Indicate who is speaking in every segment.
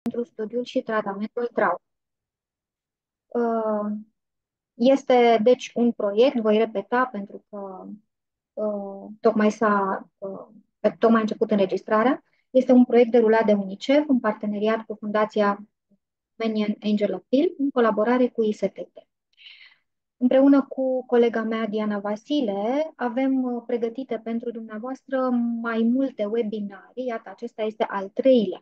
Speaker 1: pentru studiul și tratamentul traumei. Este, deci, un proiect, voi repeta pentru că tocmai a început înregistrarea. Este un proiect derulat de UNICEF în parteneriat cu Fundația Romanian Angel Appeal, în colaborare cu ISTT. Împreună cu colega mea, Diana Vasile, avem pregătite pentru dumneavoastră mai multe webinarii. Iată, acesta este al treilea.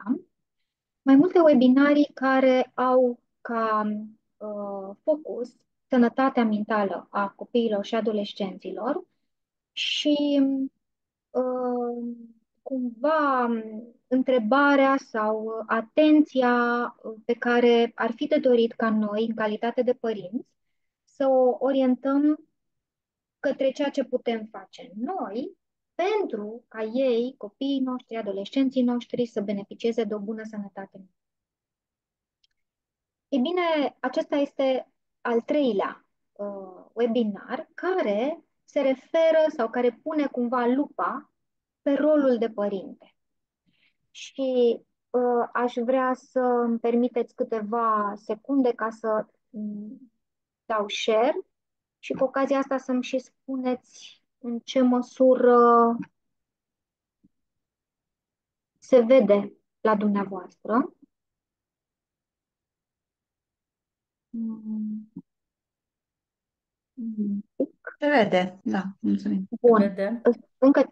Speaker 1: Mai multe webinarii care au ca focus sănătatea mentală a copiilor și adolescenților și uh, cumva întrebarea sau atenția pe care ar fi de dorit ca noi, în calitate de părinți, să o orientăm către ceea ce putem face noi pentru ca ei, copiii noștri, adolescenții noștri, să beneficieze de o bună sănătate. Ei bine, acesta este al treilea webinar care se referă sau care pune cumva lupa pe rolul de părinte. Și aș vrea să îmi permiteți câteva secunde ca să dau share și cu ocazia asta să-mi și spuneți în ce măsură se vede la dumneavoastră. Mm, mm,
Speaker 2: Se vede, da, mulțumim.
Speaker 1: Bun.
Speaker 3: Vede.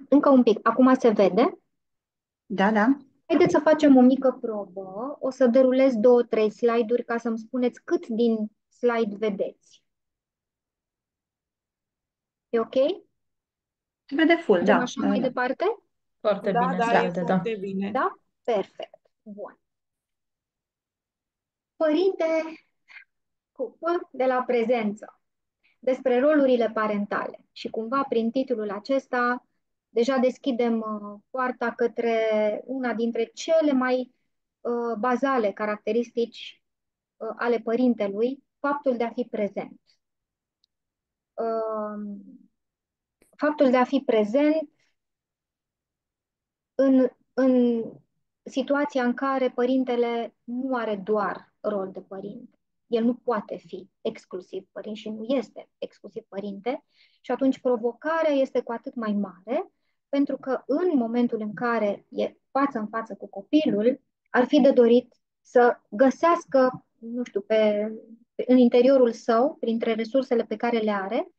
Speaker 1: Încă un pic. Acum se vede.
Speaker 2: Da, da.
Speaker 1: Haideți să facem o mică probă. O să derulez două, trei slide-uri ca să-mi spuneți cât din slide vedeți. E ok?
Speaker 2: Se vede full,
Speaker 1: Mergem
Speaker 2: da,
Speaker 1: așa
Speaker 2: da,
Speaker 1: mai
Speaker 2: da.
Speaker 1: departe?
Speaker 3: Foarte
Speaker 4: Da,
Speaker 3: bine
Speaker 4: da,
Speaker 3: se
Speaker 4: e
Speaker 3: vede, da.
Speaker 4: foarte bine.
Speaker 1: Da? Perfect. Bun. Părinte, scopul de la prezență, despre rolurile parentale. Și cumva prin titlul acesta deja deschidem poarta către una dintre cele mai bazale caracteristici ale părintelui, faptul de a fi prezent. Uh, Faptul de a fi prezent în situația în care părintele nu are doar rol de părinte. El nu poate fi exclusiv părinte și nu este exclusiv părinte și atunci provocarea este cu atât mai mare pentru că în momentul în care e față în față cu copilul, ar fi de dorit să găsească, nu știu, în interiorul său, printre resursele pe care le are,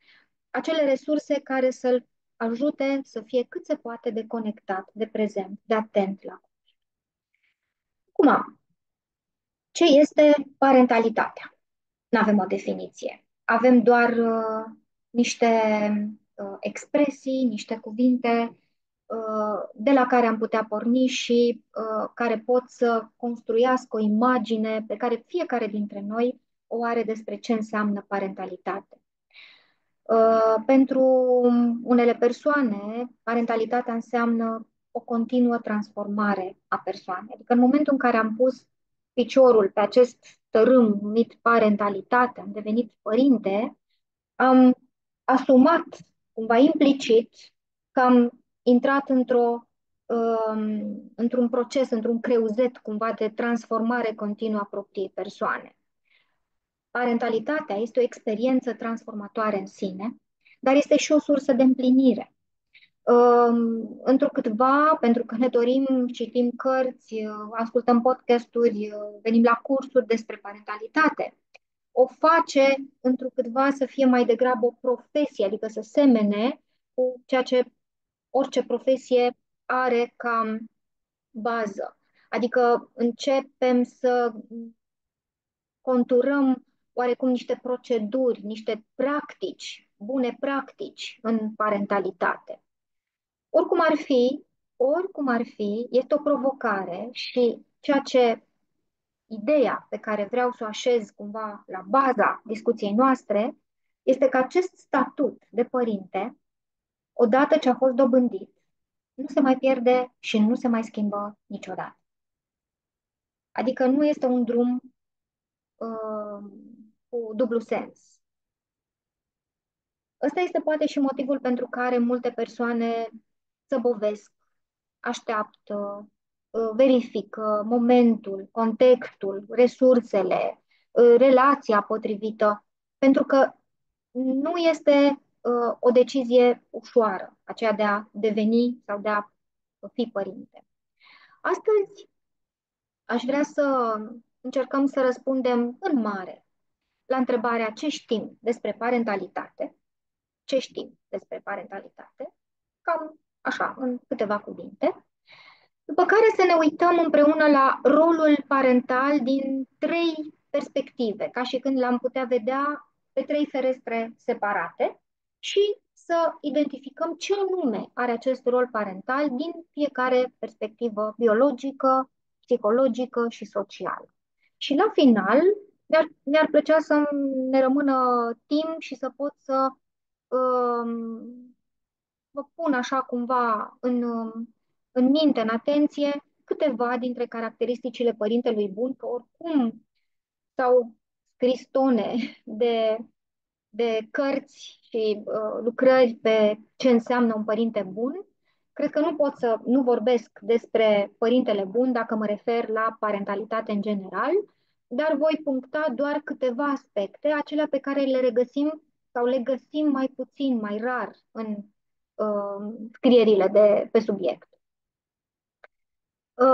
Speaker 1: acele resurse care să-l ajute să fie cât se poate de conectat, de prezent, de atent la. Acum, ce este parentalitatea? Nu avem o definiție. Avem doar niște expresii, niște cuvinte de la care am putea porni și care pot să construiască o imagine pe care fiecare dintre noi o are despre ce înseamnă parentalitate. Pentru unele persoane, parentalitatea înseamnă o continuă transformare a persoanei. Adică în momentul în care am pus piciorul pe acest tărâm numit parentalitate, am devenit părinte, am asumat cumva implicit că am intrat într-un proces, într-un creuzet cumva de transformare continuă a propriei persoane. Parentalitatea este o experiență transformatoare în sine, dar este și o sursă de împlinire. Întrucâtva, pentru că ne dorim, citim cărți, ascultăm podcasturi, venim la cursuri despre parentalitate, o face întrucâtva să fie mai degrabă o profesie, adică să semene cu ceea ce orice profesie are ca bază. Adică începem să conturăm oarecum niște proceduri, niște practici, bune practici în parentalitate. Oricum ar fi, este o provocare și ideea pe care vreau să o așez cumva la baza discuției noastre este că acest statut de părinte, odată ce a fost dobândit, nu se mai pierde și nu se mai schimbă niciodată. Adică nu este un drum uh, cu dublu sens. Ăsta este poate și motivul pentru care multe persoane zăbovesc, așteaptă, verifică momentul, contextul, resursele, relația potrivită, pentru că nu este o decizie ușoară, aceea de a deveni sau de a fi părinte. Astăzi aș vrea să încercăm să răspundem în mare la întrebarea ce știm despre parentalitate, ce știm despre parentalitate, cam așa, în câteva cuvinte, după care să ne uităm împreună la rolul parental din trei perspective, ca și când l-am putea vedea pe trei ferestre separate și să identificăm ce anume are acest rol parental din fiecare perspectivă biologică, psihologică și socială. Și la final, mi-ar plăcea să ne rămână timp și să pot să vă pun așa cumva în minte, în atenție, câteva dintre caracteristicile părintelui bun, că oricum s-au scris tone de cărți și lucrări pe ce înseamnă un părinte bun. Cred că nu pot să nu vorbesc despre părintele bun dacă mă refer la parentalitate în general, dar voi puncta doar câteva aspecte, acelea pe care le regăsim sau le găsim mai puțin, mai rar în scrierile de pe subiect.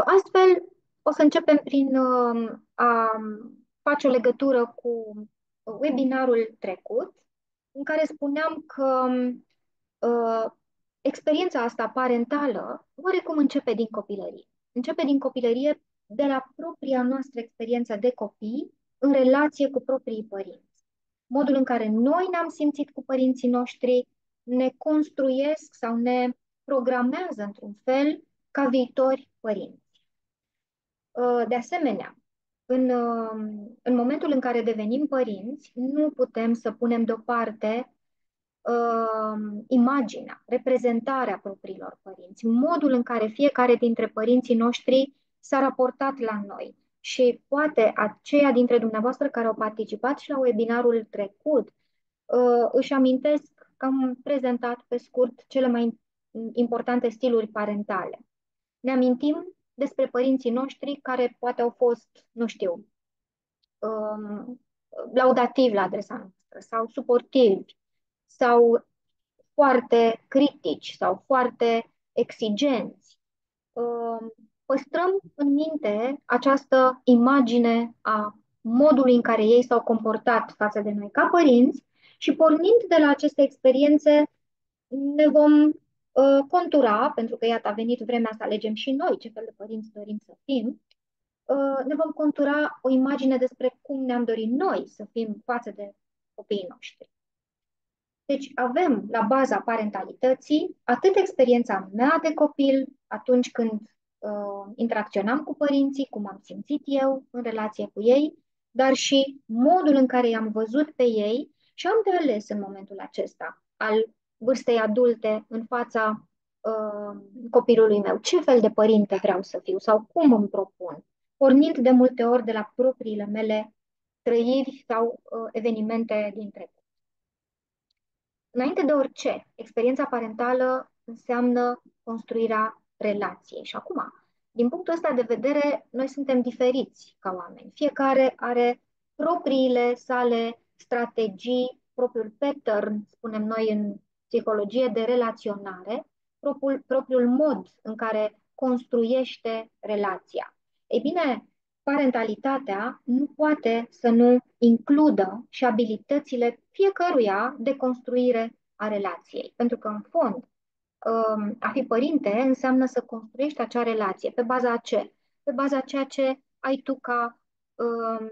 Speaker 1: Astfel, o să începem prin a face o legătură cu webinarul trecut, în care spuneam că uh, experiența asta parentală oarecum începe din copilărie. Începe din copilărie de la propria noastră experiență de copii în relație cu proprii părinți. Modul în care noi ne-am simțit cu părinții noștri ne construiesc sau ne programează într-un fel ca viitori părinți. De asemenea, în momentul în care devenim părinți, nu putem să punem deoparte imaginea, reprezentarea propriilor părinți, modul în care fiecare dintre părinții noștri s-a raportat la noi. Și poate aceia dintre dumneavoastră care au participat și la webinarul trecut își amintesc că am prezentat pe scurt cele mai importante stiluri parentale. Ne amintim despre părinții noștri care poate au fost, nu știu, laudativi la adresa noastră sau suportivi sau foarte critici sau foarte exigenți. Păstrăm în minte această imagine a modului în care ei s-au comportat față de noi ca părinți și pornind de la aceste experiențe ne vom contura, pentru că iată a venit vremea să alegem și noi ce fel de părinți dorim să fim, ne vom contura o imagine despre cum ne-am dorit noi să fim față de copiii noștri. Deci avem la baza parentalității atât experiența mea de copil atunci când interacționam cu părinții, cum am simțit eu în relație cu ei, dar și modul în care i-am văzut pe ei și am de ales în momentul acesta al vârstei adulte în fața copilului meu. Ce fel de părinte vreau să fiu sau cum îmi propun, pornind de multe ori de la propriile mele trăiri sau evenimente din trecut. Înainte de orice, experiența parentală înseamnă construirea relației. Și acum, din punctul ăsta de vedere, noi suntem diferiți ca oameni. Fiecare are propriile sale strategii, propriul pattern, spunem noi în psihologie, de relaționare, propriul mod în care construiește relația. Ei bine, parentalitatea nu poate să nu includă și abilitățile fiecăruia de construire a relației. Pentru că, în fond, a fi părinte înseamnă să construiești acea relație. Pe baza ce? Pe baza ceea ce ai tu ca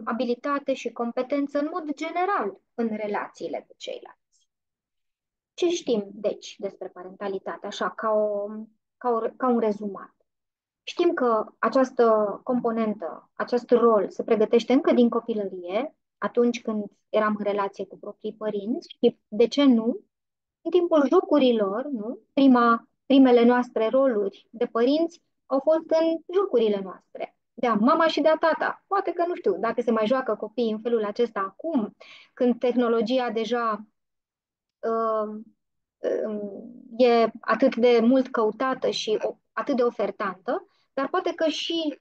Speaker 1: abilitate și competență în mod general în relațiile cu ceilalți. Ce știm, deci, despre parentalitate, așa, ca un rezumat? Știm că această componentă, acest rol se pregătește încă din copilărie, atunci când eram în relație cu proprii părinți și, de ce nu, în timpul jocurilor, nu? Primele noastre roluri de părinți au fost în jocurile noastre, de a mama și de a tata. Poate că, nu știu, dacă se mai joacă copiii în felul acesta acum, când tehnologia deja uh, e atât de mult căutată și atât de ofertantă, Dar poate că și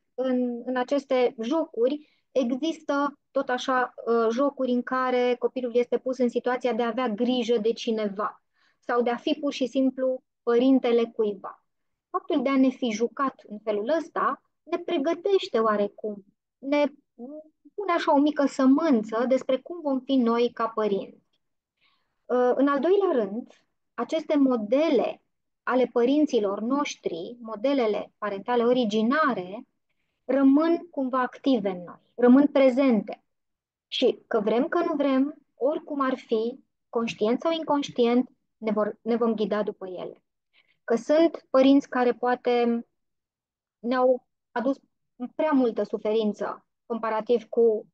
Speaker 1: în aceste jocuri există tot așa jocuri în care copilul este pus în situația de a avea grijă de cineva sau de a fi pur și simplu părintele cuiva. Faptul de a ne fi jucat în felul ăsta ne pregătește oarecum, ne pune așa o mică sămânță despre cum vom fi noi ca părinți. În al doilea rând, aceste modele ale părinților noștri, modelele parentale originare, rămân cumva active în noi, rămân prezente. Și că vrem, că nu vrem, oricum ar fi, conștient sau inconștient, ne vom ghida după ele. Că sunt părinți care poate ne-au adus prea multă suferință comparativ cu,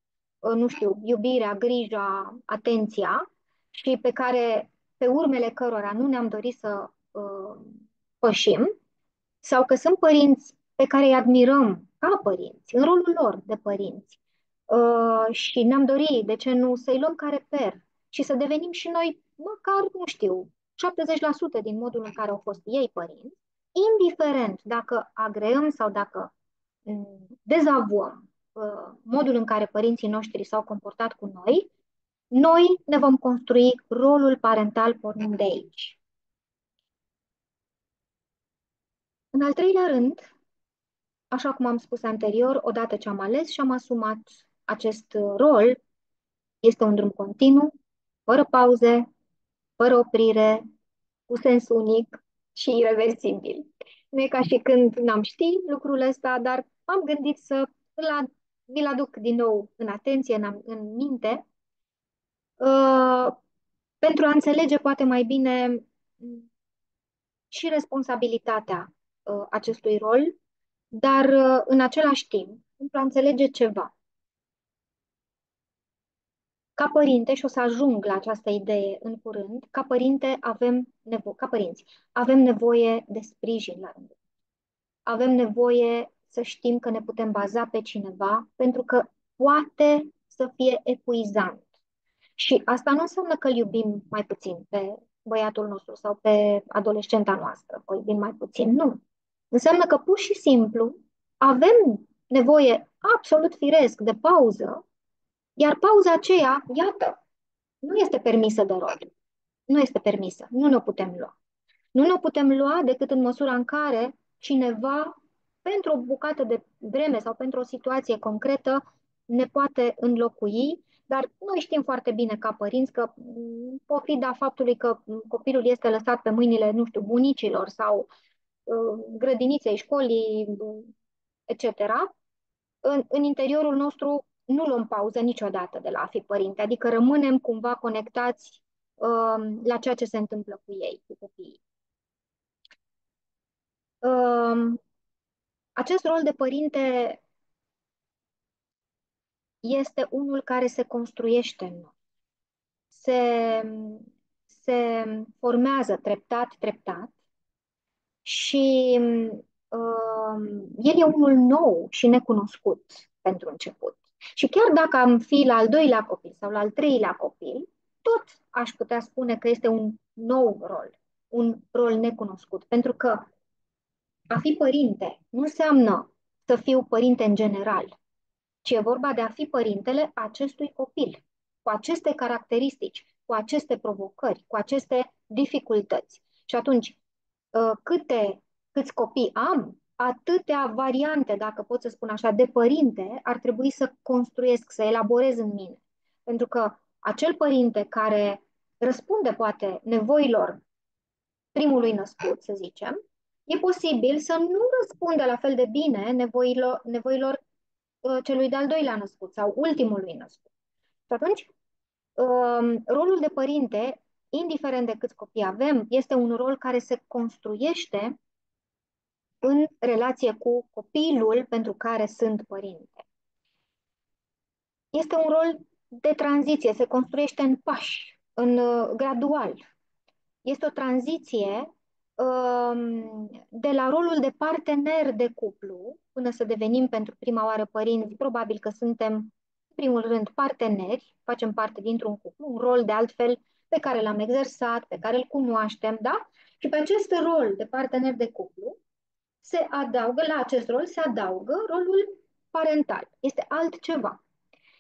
Speaker 1: nu știu, iubirea, grija, atenția și pe urmele cărora nu ne-am dorit să pășim, sau că sunt părinți pe care îi admirăm ca părinți, în rolul lor de părinți, și ne-am dorit, de ce nu, să-i luăm ca reper și să devenim și noi, măcar, nu știu, 70% din modul în care au fost ei părinți, indiferent dacă agreăm sau dacă dezavuăm modul în care părinții noștri s-au comportat cu noi, noi ne vom construi rolul parental pornind de aici. În al treilea rând, așa cum am spus anterior, odată ce am ales și am asumat acest rol, este un drum continuu, fără pauze, fără oprire, cu sens unic și irreversibil. Nu e ca și când n-am ști lucrul ăsta, dar am gândit să vi-l aduc din nou în atenție, în minte, uh, pentru a înțelege poate mai bine și responsabilitatea acestui rol, dar în același timp, pentru a înțelege ceva. Ca părinte, și o să ajung la această idee în curând, ca părinte ca părinți, avem nevoie de sprijin la rândul. Avem nevoie să știm că ne putem baza pe cineva, pentru că poate să fie epuizant. Și asta nu înseamnă că îl iubim mai puțin pe băiatul nostru sau pe adolescenta noastră, că îl iubim mai puțin. Nu. Înseamnă că pur și simplu avem nevoie absolut firesc de pauză, iar pauza aceea, iată, nu este permisă de rod. Nu este permisă. Nu ne-o putem lua. Nu ne-o putem lua decât în măsura în care cineva, pentru o bucată de vreme sau pentru o situație concretă, ne poate înlocui, dar noi știm foarte bine ca părinți că, pofida faptului că copilul este lăsat pe mâinile, nu știu, bunicilor sau grădiniței, școlii, etc., în interiorul nostru nu luăm pauză niciodată de la a fi părinte, adică rămânem cumva conectați la ceea ce se întâmplă cu ei, cu copiii. Acest rol de părinte este unul care se construiește în noi, se, se formează treptat, treptat și el e unul nou și necunoscut pentru început. Și chiar dacă am fi la al doilea copil sau la al treilea copil, tot aș putea spune că este un nou rol, un rol necunoscut, pentru că a fi părinte nu înseamnă să fiu părinte în general, ci e vorba de a fi părintele acestui copil, cu aceste caracteristici, cu aceste provocări, cu aceste dificultăți. Și atunci, câți copii am, atâtea variante, dacă pot să spun așa, de părinte ar trebui să construiesc, să elaborez în mine. Pentru că acel părinte care răspunde poate nevoilor primului născut, să zicem, e posibil să nu răspundă la fel de bine nevoilor celui de-al doilea născut sau ultimului născut. Și atunci, rolul de părinte, indiferent de câți copii avem, este un rol care se construiește în relație cu copilul pentru care sunt părinte. Este un rol de tranziție, se construiește în pași, gradual. Este o tranziție de la rolul de partener de cuplu, până să devenim pentru prima oară părinți, probabil că suntem, în primul rând, parteneri, facem parte dintr-un cuplu, un rol de altfel pe care l-am exersat, pe care îl cunoaștem, da? Și pe acest rol de partener de cuplu la acest rol se adaugă rolul parental. Este altceva.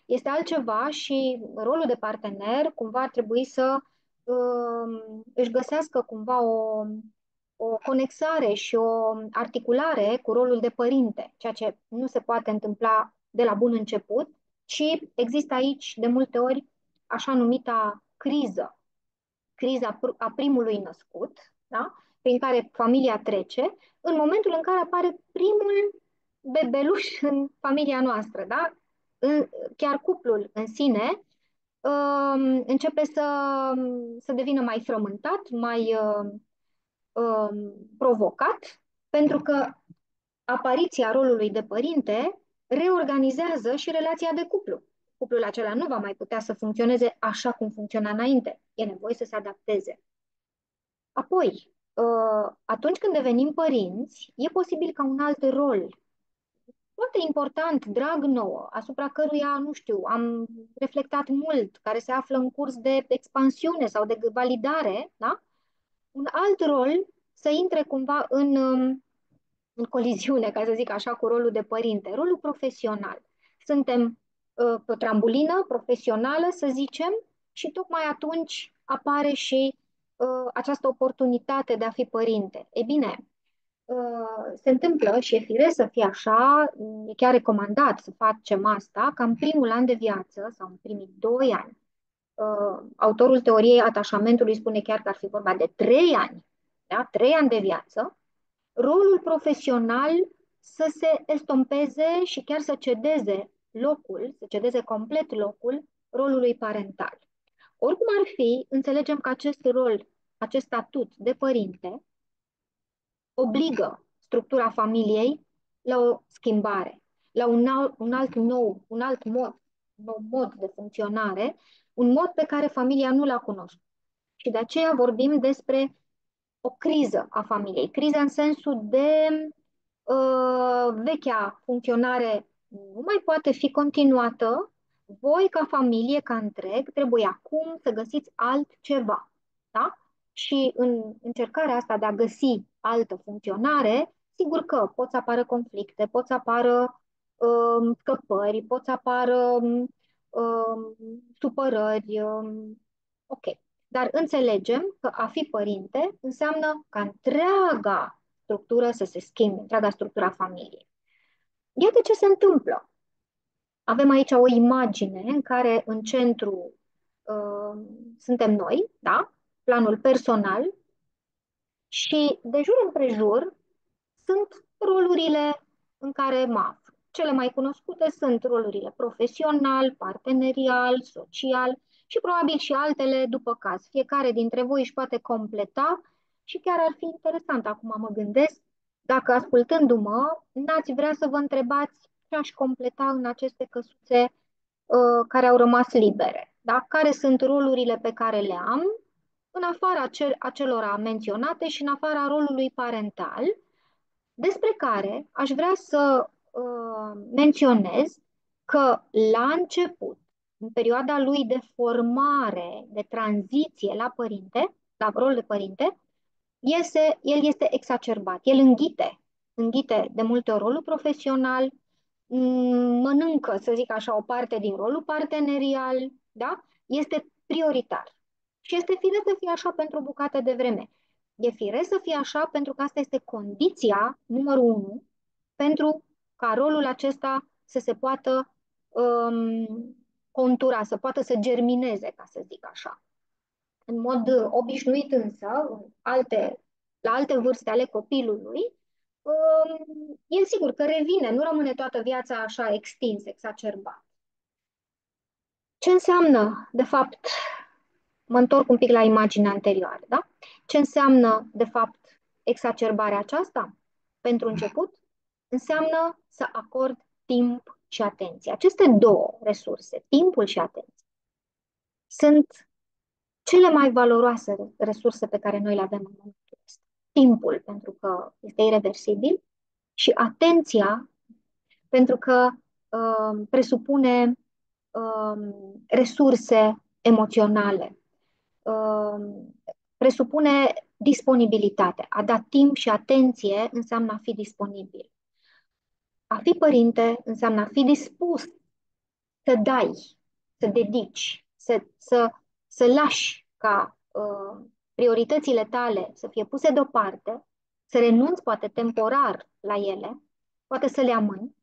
Speaker 1: Este altceva și rolul de partener cumva ar trebui să își găsească cumva o conexare și o articulare cu rolul de părinte, ceea ce nu se poate întâmpla de la bun început, și există aici de multe ori așa numita criza a primului născut, da? Prin care familia trece, în momentul în care apare primul bebeluș în familia noastră, da? Chiar cuplul în sine începe să devină mai frământat, mai provocat, pentru că apariția rolului de părinte reorganizează și relația de cuplu. Cuplul acela nu va mai putea să funcționeze așa cum funcționa înainte. E nevoie să se adapteze. Apoi, atunci când devenim părinți, e posibil ca un alt rol foarte important, drag nouă, asupra căruia, nu știu, am reflectat mult, care se află în curs de expansiune sau de validare, da? Un alt rol să intre cumva în coliziune, ca să zic așa, cu rolul de părinte, rolul profesional. Suntem pe o trambulină profesională, să zicem, și tocmai atunci apare și această oportunitate de a fi părinte. E bine, se întâmplă și e firesc să fie așa, e chiar recomandat să facem asta, ca în primul an de viață sau în primii 2 ani. Autorul teoriei atașamentului spune chiar că ar fi vorba de 3 ani, da? 3 ani de viață, rolul profesional să se estompeze și chiar să cedeze complet locul rolului parental. Oricum ar fi, înțelegem că acest rol, acest statut de părinte, obligă structura familiei la o schimbare, la un alt mod de funcționare, un mod pe care familia nu l-a cunoscut. Și de aceea vorbim despre o criză a familiei. Criza în sensul de vechea funcționare nu mai poate fi continuată. Voi, ca familie, ca întreg, trebuie acum să găsiți altceva. Da? Și în încercarea asta de a găsi altă funcționare, sigur că pot să apară conflicte, pot să apară scăpări, pot să apară supărări. Ok. Dar înțelegem că a fi părinte înseamnă ca întreaga structură să se schimbe, întreaga structura familiei. Iată ce se întâmplă. Avem aici o imagine în care în centru suntem noi, da? Planul personal, și de jur împrejur sunt rolurile în care mă aflu. Cele mai cunoscute sunt rolurile profesional, partenerial, social și probabil și altele după caz. Fiecare dintre voi își poate completa și chiar ar fi interesant, acum mă gândesc, dacă ascultându-mă n-ați vrea să vă întrebați ce aș completa în aceste căsuțe care au rămas libere. Da? Care sunt rolurile pe care le am în afara acelora menționate și în afara rolului parental, despre care aș vrea să menționez că la început, în perioada lui de formare, de tranziție la părinte, la rol de părinte, el este exacerbat, el înghite de multe ori rolul profesional, mănâncă, să zic așa, o parte din rolul partenerial, da? Este prioritar. Și este firesc să fie așa pentru o bucată de vreme. E firesc să fie așa pentru că asta este condiția numărul unu pentru ca rolul acesta să se poată contura, să poată să germineze, ca să zic așa. În mod obișnuit însă, la alte vârste ale copilului, el sigur că revine, nu rămâne toată viața așa extins, exacerbat. Ce înseamnă, de fapt, mă întorc un pic la imaginea anterioară, da? Ce înseamnă, de fapt, exacerbarea aceasta? Pentru început, înseamnă să acord timp și atenție. Aceste două resurse, timpul și atenția, sunt cele mai valoroase resurse pe care noi le avem în momentul ăsta. Timpul, pentru că este irreversibil, și atenția, pentru că presupune resurse emoționale, presupune Disponibilitate. A da timp și atenție înseamnă a fi disponibil. A fi părinte înseamnă a fi dispus să dai, să dedici, să lași ca prioritățile tale să fie puse deoparte, să renunți poate temporar la ele, poate să le amâni,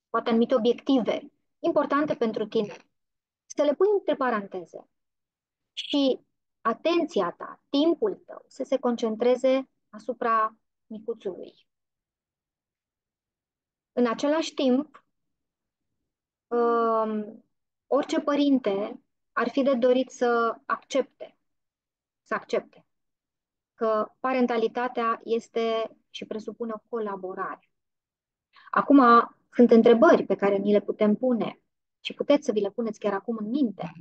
Speaker 1: poate anumite obiective importante pentru tine, să le pui între paranteze și atenția ta, timpul tău să se concentreze asupra micuțului. În același timp, orice părinte ar fi de dorit să accepte că parentalitatea este și presupune o colaborare. Acum, sunt întrebări pe care ni le putem pune și puteți să vi le puneți chiar acum în minte,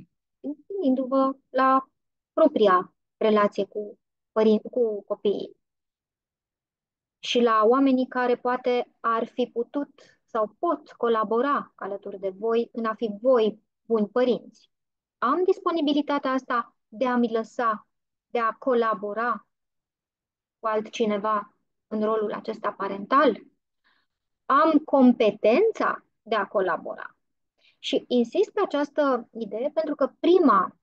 Speaker 1: gândindu-vă la propria relație cu copiii și la oamenii care poate ar fi putut sau pot colabora alături de voi în a fi voi buni părinți. Am disponibilitatea asta de a-mi lăsa, de a colabora cu altcineva în rolul acesta parental? Am competența de a colabora. Și insist pe această idee pentru că prima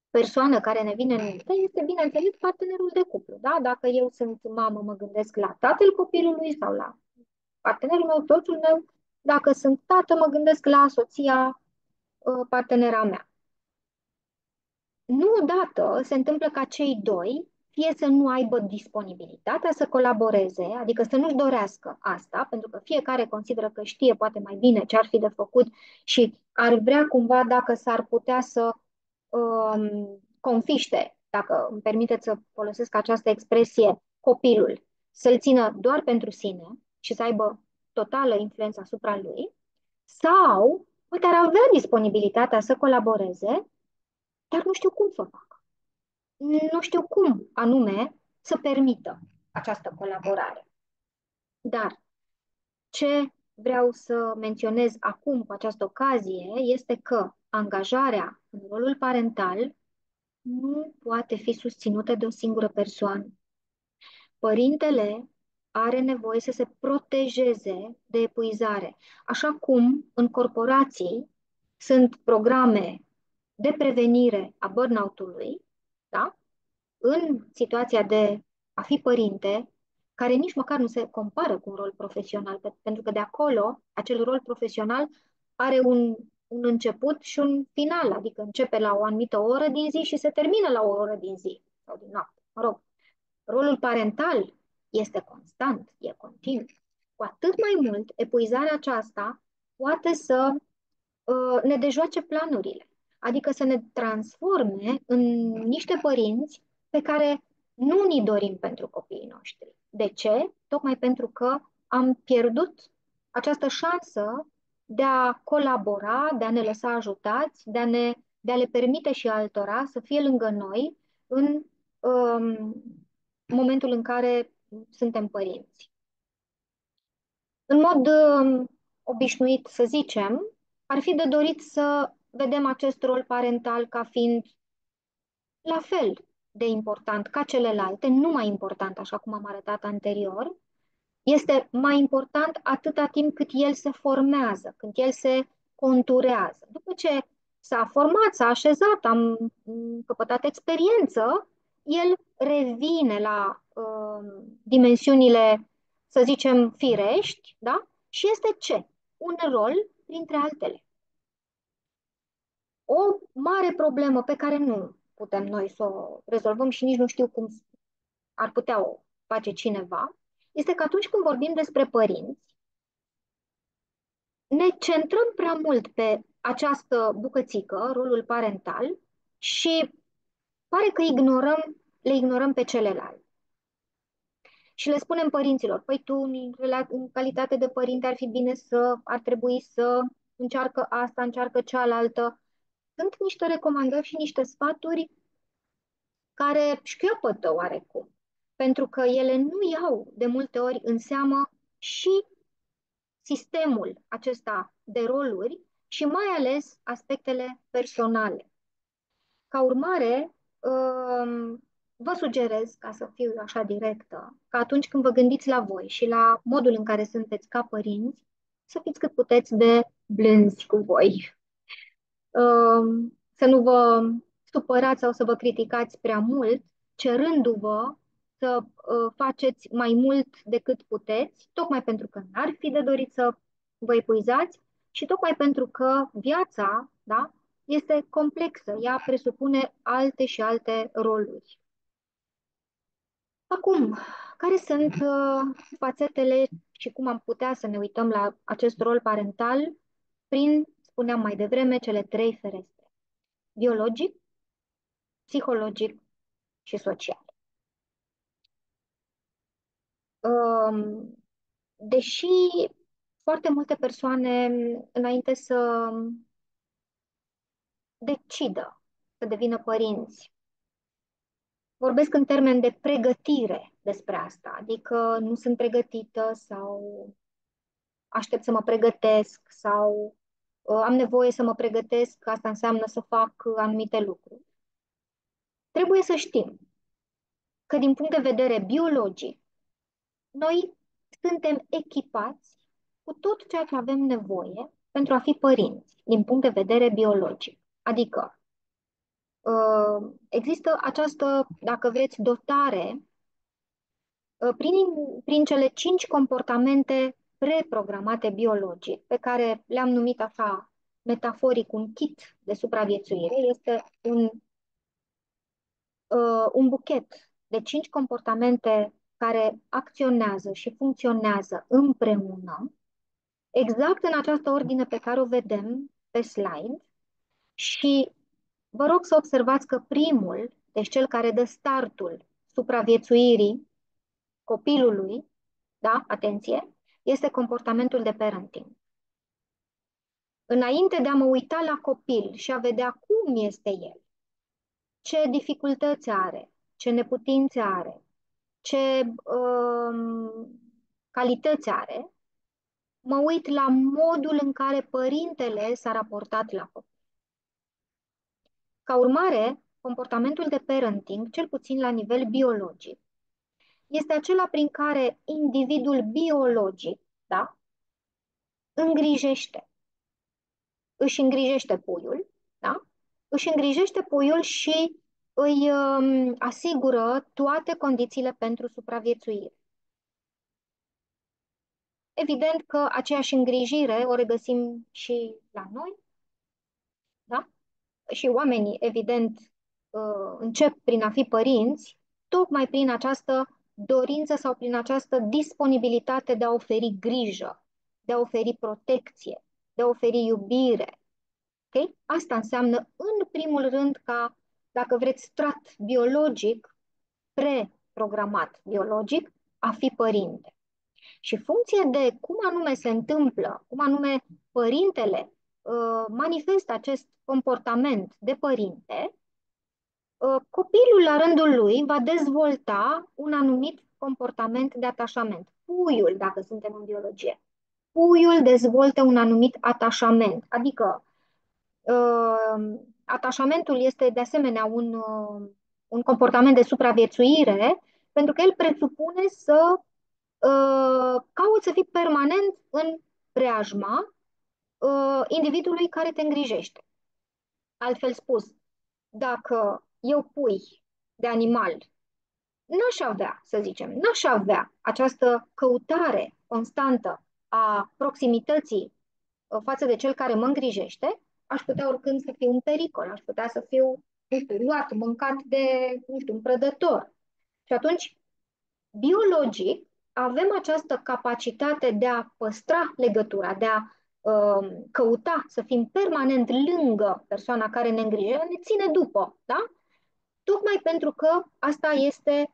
Speaker 1: persoană care ne vine în minte este, bineînțeles, partenerul de cuplu. Da? Dacă eu sunt mamă, mă gândesc la tatăl copilului sau la partenerul meu, soțul meu. Dacă sunt tată, mă gândesc la soția, partenera mea. Nu odată se întâmplă ca cei doi fie să nu aibă disponibilitatea să colaboreze, adică să nu-și dorească asta, pentru că fiecare consideră că știe poate mai bine ce ar fi de făcut și ar vrea cumva, dacă s-ar putea, să confiște, dacă îmi permiteți să folosesc această expresie, copilul, să-l țină doar pentru sine și să aibă totală influență asupra lui, sau poate ar avea disponibilitatea să colaboreze, dar nu știu cum să o facă. Nu știu cum anume să permită această colaborare. Dar ce vreau să menționez acum cu această ocazie este că angajarea în rolul parental nu poate fi susținută de o singură persoană. Părintele are nevoie să se protejeze de epuizare, așa cum în corporații sunt programe de prevenire a burnout-ului, da? În situația de a fi părinte, care nici măcar nu se compară cu un rol profesional, pentru că de acolo, acel rol profesional are un început și un final, adică începe la o anumită oră din zi și se termină la o oră din zi sau din noapte. Mă rog, rolul parental este constant, e continuu. Cu atât mai mult, epuizarea aceasta poate să ne dejoace planurile, adică să ne transforme în niște părinți pe care nu ni dorim pentru copiii noștri. De ce? Tocmai pentru că am pierdut această șansă de a colabora, de a ne lăsa ajutați, de a le permite și altora să fie lângă noi în momentul în care suntem părinți. În mod obișnuit, să zicem, ar fi de dorit să vedem acest rol parental ca fiind la fel de important ca celelalte, nu mai important, așa cum am arătat anterior. Este mai important atâta timp cât el se formează, când el se conturează. După ce s-a format, s-a așezat, am căpătat experiență, el revine la dimensiunile, să zicem, firești, da? Și este ce? Un rol printre altele. O mare problemă pe care nu putem noi să o rezolvăm și nici nu știu cum ar putea o face cineva, este că atunci când vorbim despre părinți, ne centrăm prea mult pe această bucățică, rolul parental, și pare că le ignorăm pe celelalte. Și le spunem părinților, păi tu, în calitate de părinte, ar trebui să încearcă asta, încearcă cealaltă. Sunt niște recomandări și niște sfaturi care șchiopătă oarecum, pentru că ele nu iau de multe ori în seamă și sistemul acesta de roluri și mai ales aspectele personale. Ca urmare, vă sugerez, ca să fiu așa directă, că atunci când vă gândiți la voi și la modul în care sunteți ca părinți, să fiți cât puteți de blânzi cu voi. Să nu vă supărați sau să vă criticați prea mult, cerându-vă să faceți mai mult decât puteți, tocmai pentru că n-ar fi de dorit să vă epuizați și tocmai pentru că viața, da, este complexă. Ea presupune alte și alte roluri. Acum, care sunt fațetele și cum am putea să ne uităm la acest rol parental prin, spuneam mai devreme, cele trei ferestre: biologic, psihologic și social. Um, Deși foarte multe persoane, înainte să decidă să devină părinți, vorbesc în termen de pregătire despre asta, adică nu sunt pregătită sau aștept să mă pregătesc sau am nevoie să mă pregătesc, asta înseamnă să fac anumite lucruri. Trebuie să știm că din punct de vedere biologic, noi suntem echipați cu tot ceea ce avem nevoie pentru a fi părinți, din punct de vedere biologic. Adică există această, dacă vreți, dotare prin, prin cele 5 comportamente preprogramate biologic, pe care le-am numit așa metaforic un kit de supraviețuire. Este un buchet de 5 comportamente care acționează și funcționează împreună, exact în această ordine pe care o vedem pe slide. Și vă rog să observați că primul, deci cel care dă startul supraviețuirii copilului, da, atenție, este comportamentul de parenting. Înainte de a mă uita la copil și a vedea cum este el, ce dificultăți are, ce neputințe are, ce calități are, mă uit la modul în care părintele s-a raportat la copil. Ca urmare, comportamentul de parenting, cel puțin la nivel biologic, este acela prin care individul biologic, da, îngrijește, își îngrijește puiul, da, își îngrijește puiul și îi asigură toate condițiile pentru supraviețuire. Evident că aceeași îngrijire o regăsim și la noi, da? Și oamenii, evident, încep prin a fi părinți, tocmai prin această dorință sau prin această disponibilitate de a oferi grijă, de a oferi protecție, de a oferi iubire. Okay? Asta înseamnă, în primul rând, ca, dacă vreți, strat biologic, preprogramat biologic, a fi părinte. Și funcție de cum anume se întâmplă, cum anume părintele manifestă acest comportament de părinte, copilul la rândul lui va dezvolta un anumit comportament de atașament. Puiul, dacă suntem în biologie, puiul dezvoltă un anumit atașament, adică atașamentul este de asemenea un comportament de supraviețuire, pentru că el presupune să cauți să fii permanent în preajma individului care te îngrijește. Altfel spus, dacă eu pui de animal, n-aș avea, să zicem, n-aș avea această căutare constantă a proximității față de cel care mă îngrijește, aș putea oricând să fiu un pericol, aș putea să fiu, nu știu, luat, mâncat de, nu știu, un prădător. Și atunci, biologic, avem această capacitate de a păstra legătura, de a căuta să fim permanent lângă persoana care ne îngrijește, ne ține după, da? Tocmai pentru că asta este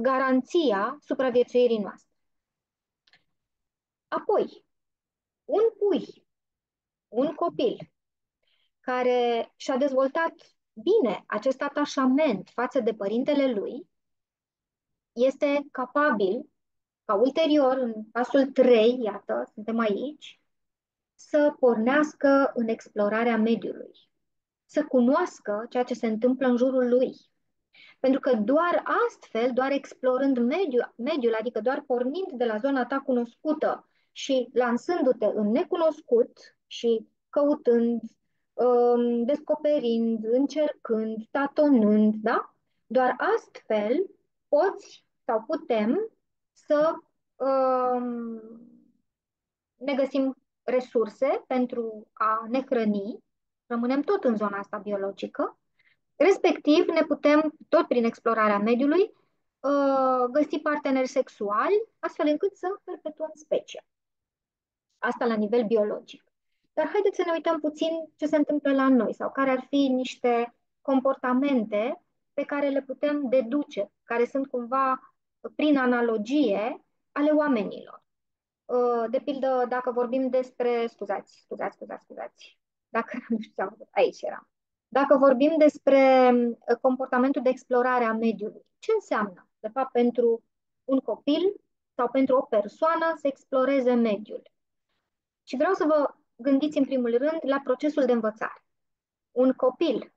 Speaker 1: garanția supraviețuirii noastre. Apoi, un pui, un copil care și-a dezvoltat bine acest atașament față de părintele lui, este capabil ca ulterior, în pasul 3, iată, suntem aici, să pornească în explorarea mediului, să cunoască ceea ce se întâmplă în jurul lui, Pentru că doar astfel, doar explorând mediul, adică doar pornind de la zona ta cunoscută și lansându-te în necunoscut și căutând, descoperind, încercând, tatonând, da? Doar astfel poți sau putem să um, ne găsim resurse pentru a ne hrăni, rămânem tot în zona asta biologică. Respectiv, ne putem, tot prin explorarea mediului, găsi parteneri sexuali, astfel încât să perpetuăm specia. Asta la nivel biologic. Dar haideți să ne uităm puțin ce se întâmplă la noi sau care ar fi niște comportamente pe care le putem deduce, care sunt cumva, prin analogie, ale oamenilor. De pildă, dacă vorbim despre, scuzați, dacă, nu știu, aici era. Dacă vorbim despre comportamentul de explorare a mediului, ce înseamnă, de fapt, pentru un copil sau pentru o persoană să exploreze mediul? Și vreau să vă gândiți, în primul rând, la procesul de învățare. Un copil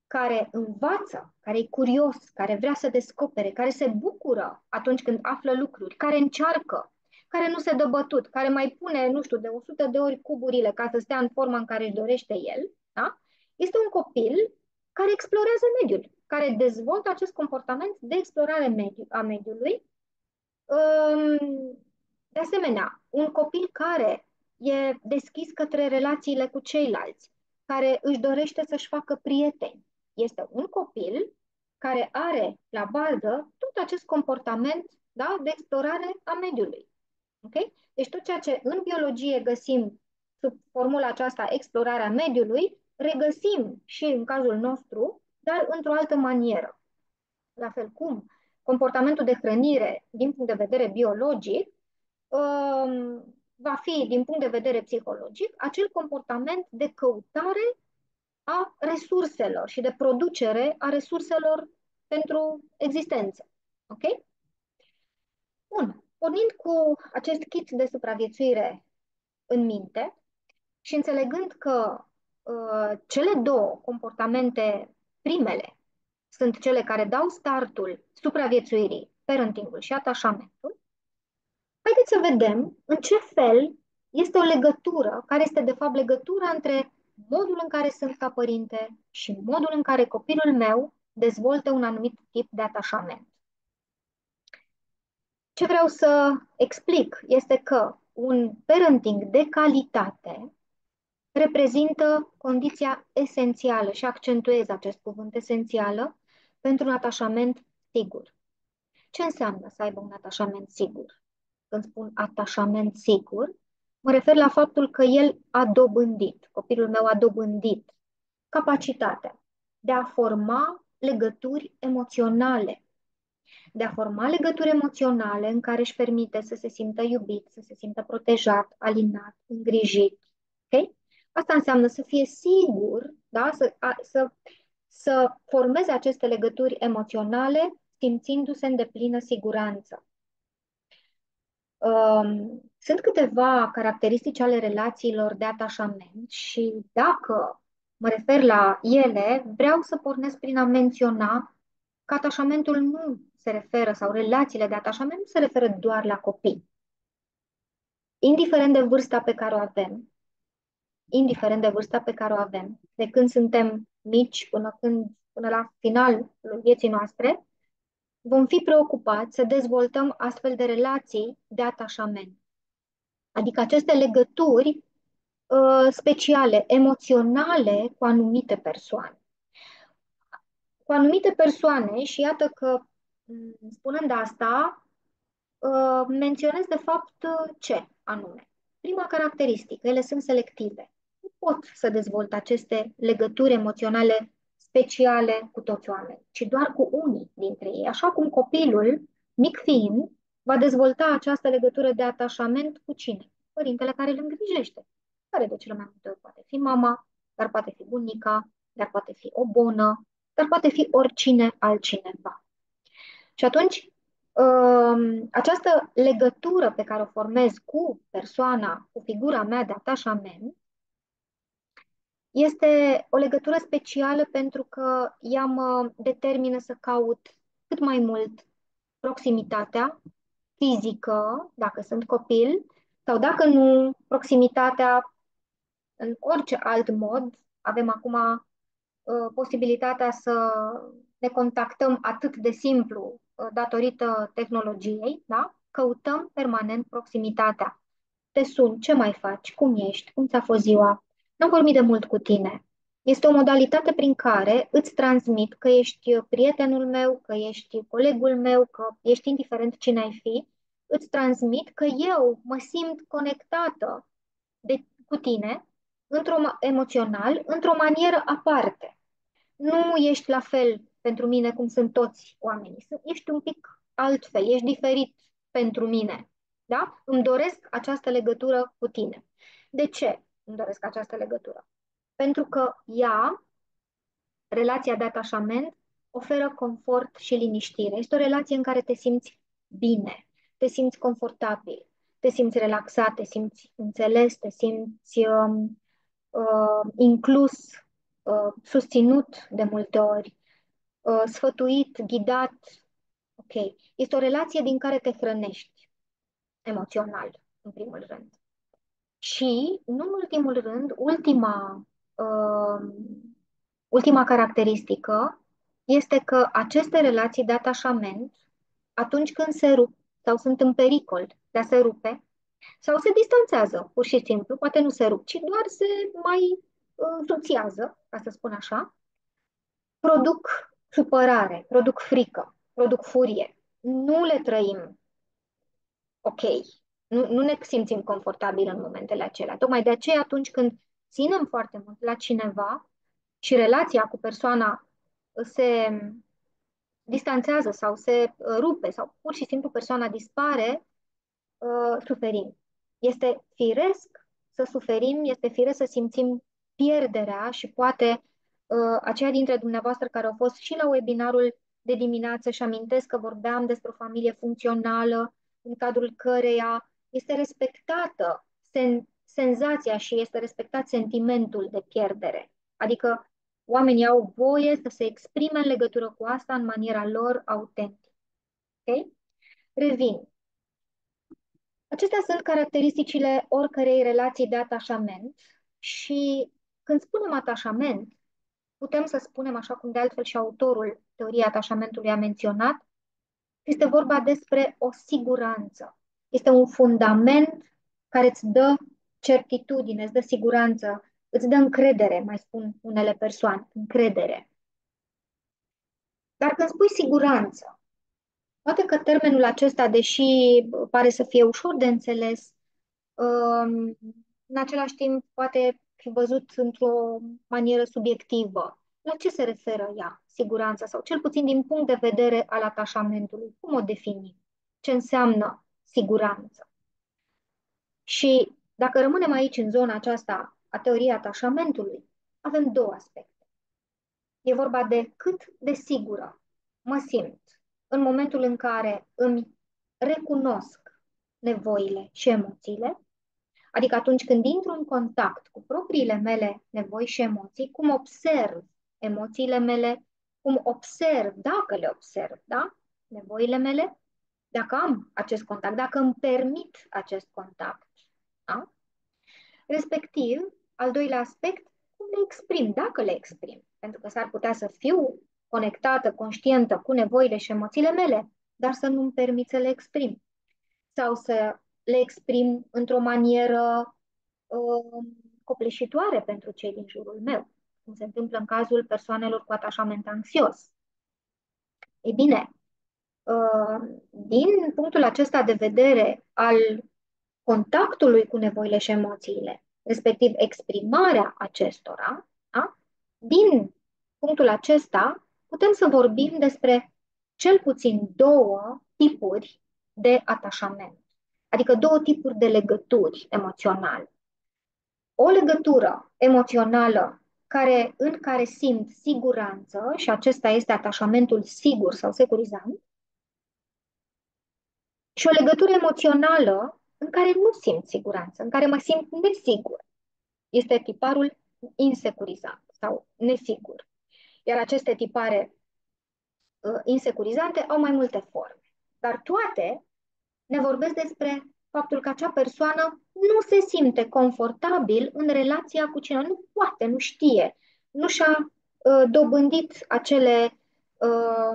Speaker 1: care învață, care e curios, care vrea să descopere, care se bucură atunci când află lucruri, care încearcă, care nu se dă bătut, care mai pune, nu știu, de 100 de ori cuburile ca să stea în forma în care își dorește el, da? Este un copil care explorează mediul, care dezvoltă acest comportament de explorare a mediului. De asemenea, un copil care e deschis către relațiile cu ceilalți, care își dorește să-și facă prieteni, este un copil care are la bază tot acest comportament, da, de explorare a mediului. Okay? Deci tot ceea ce în biologie găsim sub formula aceasta explorarea mediului, regăsim și în cazul nostru, dar într-o altă manieră. La fel cum comportamentul de hrănire din punct de vedere biologic va fi, din punct de vedere psihologic, acel comportament de căutare a resurselor și de producere a resurselor pentru existență. Ok? Bun. Pornind cu acest kit de supraviețuire în minte și înțelegând că cele două comportamente primele sunt cele care dau startul supraviețuirii, parentingul și atașamentul, haideți să vedem în ce fel este o legătură, care este de fapt legătura între modul în care sunt ca părinte și modul în care copilul meu dezvoltă un anumit tip de atașament. Ce vreau să explic este că un parenting de calitate reprezintă condiția esențială și accentuez acest cuvânt esențială pentru un atașament sigur. Ce înseamnă să aibă un atașament sigur? Când spun atașament sigur, mă refer la faptul că el a dobândit, copilul meu a dobândit capacitatea de a forma legături emoționale, de a forma legături emoționale în care își permite să se simtă iubit, să se simtă protejat, alinat, îngrijit. Okay? Asta înseamnă să fie sigur, da? Să formeze aceste legături emoționale simțindu-se în deplină siguranță. Sunt câteva caracteristici ale relațiilor de atașament și dacă mă refer la ele, vreau să pornesc prin a menționa că atașamentul nu se referă, sau relațiile de atașament nu se referă doar la copii. Indiferent de vârsta pe care o avem, indiferent de vârsta pe care o avem, de când suntem mici până la finalul vieții noastre, vom fi preocupați să dezvoltăm astfel de relații de atașament. Adică aceste legături speciale, emoționale cu anumite persoane. Cu anumite persoane și iată că, spunând asta, menționez de fapt ce anume. Prima caracteristică, ele sunt selective. Nu pot să dezvolt aceste legături emoționale speciale cu toți oamenii, ci doar cu unii dintre ei. Așa cum copilul, mic fiind, va dezvolta această legătură de atașament cu cine? Părintele care îl îngrijește, care de cele mai multe ori poate fi mama, dar poate fi bunica, dar poate fi o bonă, dar poate fi oricine altcineva. Și atunci, această legătură pe care o formez cu persoana, cu figura mea de atașament, Este o legătură specială pentru că ea mă determină să caut cât mai mult proximitatea fizică, dacă sunt copil, sau dacă nu, proximitatea în orice alt mod. Avem acum posibilitatea să ne contactăm atât de simplu datorită tehnologiei, da? Căutăm permanent proximitatea. Te sun, ce mai faci, cum ești, cum ți-a fost ziua, n-am vorbit de mult cu tine. Este o modalitate prin care îți transmit că ești prietenul meu, că ești colegul meu, că ești indiferent cine ai fi, îți transmit că eu mă simt conectată cu tine emoțional, într-o manieră aparte. Nu ești la fel pentru mine cum sunt toți oamenii. Ești un pic altfel, ești diferit pentru mine. Da? Îmi doresc această legătură cu tine. De ce îmi doresc această legătură? Pentru că ea, relația de atașament, oferă confort și liniștire. Este o relație în care te simți bine, te simți confortabil, te simți relaxat, te simți înțeles, te simți inclus, susținut de multe ori, sfătuit, ghidat. Ok. Este o relație din care te hrănești emoțional, în primul rând. Și, nu în ultimul rând, ultima caracteristică este că aceste relații de atașament, atunci când se rup sau sunt în pericol de a se rupe, sau se distanțează, pur și simplu, poate nu se rup, ci doar se mai fruțiază, ca să spun așa, produc supărare, produc frică, produc furie. Nu le trăim ok. Nu ne simțim confortabil în momentele acelea. Tocmai de aceea, atunci când ținem foarte mult la cineva și relația cu persoana se distanțează sau se rupe sau pur și simplu persoana dispare, suferim. Este firesc să suferim, este firesc să simțim pierderea și poate aceia dintre dumneavoastră care au fost și la webinarul de dimineață și amintesc că vorbeam despre o familie funcțională în cadrul căreia este respectată senzația și este respectat sentimentul de pierdere. Adică oamenii au voie să se exprime în legătură cu asta în maniera lor autentică. Ok? Revin. Acestea sunt caracteristicile oricărei relații de atașament și când spunem atașament, putem să spunem, așa cum de altfel și autorul teoriei atașamentului a menționat, este vorba despre o siguranță. Este un fundament care îți dă certitudine, îți dă siguranță, îți dă încredere, mai spun unele persoane, încredere. Dar când spui siguranță, poate că termenul acesta, deși pare să fie ușor de înțeles, în același timp poate fi văzut într-o manieră subiectivă. La ce se referă ea, siguranța, sau cel puțin din punct de vedere al atașamentului? Cum o definim? Ce înseamnă siguranță? Și dacă rămânem aici în zona aceasta a teoriei atașamentului, avem două aspecte. E vorba de cât de sigură mă simt în momentul în care îmi recunosc nevoile și emoțiile. Adică atunci când intru în contact cu propriile mele nevoi și emoții, cum observ emoțiile mele, cum observ, dacă le observ, da? Nevoile mele, dacă am acest contact, dacă îmi permit acest contact, da? Respectiv, al doilea aspect, cum le exprim, dacă le exprim. Pentru că s-ar putea să fiu conectată, conștientă cu nevoile și emoțiile mele, dar să nu-mi permit să le exprim. Sau să le exprim într-o manieră copleșitoare pentru cei din jurul meu, cum se întâmplă în cazul persoanelor cu atașament anxios. Ei bine, din punctul acesta de vedere al contactului cu nevoile și emoțiile, respectiv exprimarea acestora, da? Din punctul acesta putem să vorbim despre cel puțin două tipuri de atașament, adică două tipuri de legături emoționale. O legătură emoțională în care simt siguranță și acesta este atașamentul sigur sau securizant și o legătură emoțională în care nu simt siguranță, în care mă simt nesigur. Este tiparul insecurizant sau nesigur. Iar aceste tipare insecurizante au mai multe forme. Dar toate ne vorbesc despre faptul că acea persoană nu se simte confortabil în relația cu cineva, nu poate, nu știe, nu și-a dobândit acele,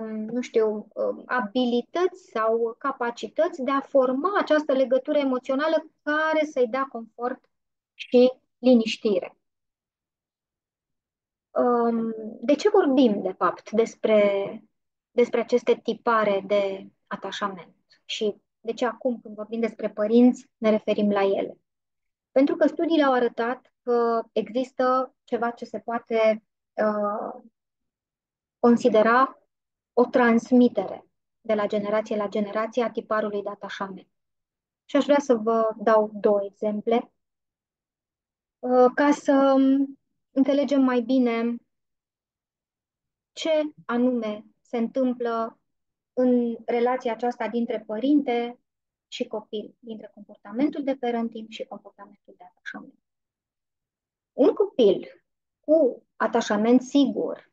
Speaker 1: nu știu, abilități sau capacități de a forma această legătură emoțională care să-i dea confort și liniștire. De ce vorbim, de fapt, despre aceste tipare de atașament? Și de ce acum, când vorbim despre părinți, ne referim la ele? Pentru că studiile au arătat că există ceva ce se poate considera o transmitere de la generație la generație a tiparului de atașament. Și aș vrea să vă dau două exemple ca să înțelegem mai bine ce anume se întâmplă în relația aceasta dintre părinte și copil, dintre comportamentul de parenting și comportamentul de atașament. Un copil cu atașament sigur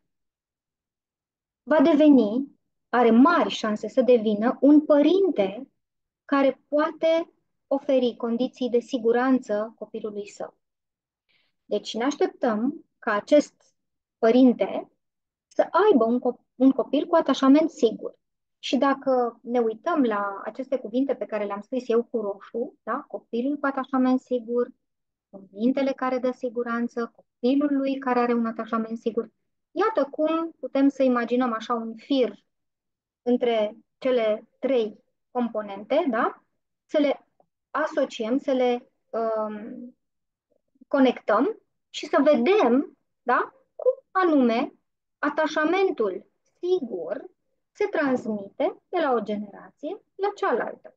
Speaker 1: va deveni, are mari șanse să devină un părinte care poate oferi condiții de siguranță copilului său. Deci ne așteptăm ca acest părinte să aibă un copil cu atașament sigur. Și dacă ne uităm la aceste cuvinte pe care le-am scris eu cu roșu, da? Copilul cu atașament sigur, cuvintele care dă siguranță, copilul lui care are un atașament sigur, iată cum putem să imaginăm așa un fir între cele trei componente, da? Să le asociem, să le conectăm și să vedem, da, cum anume atașamentul sigur se transmite de la o generație la cealaltă.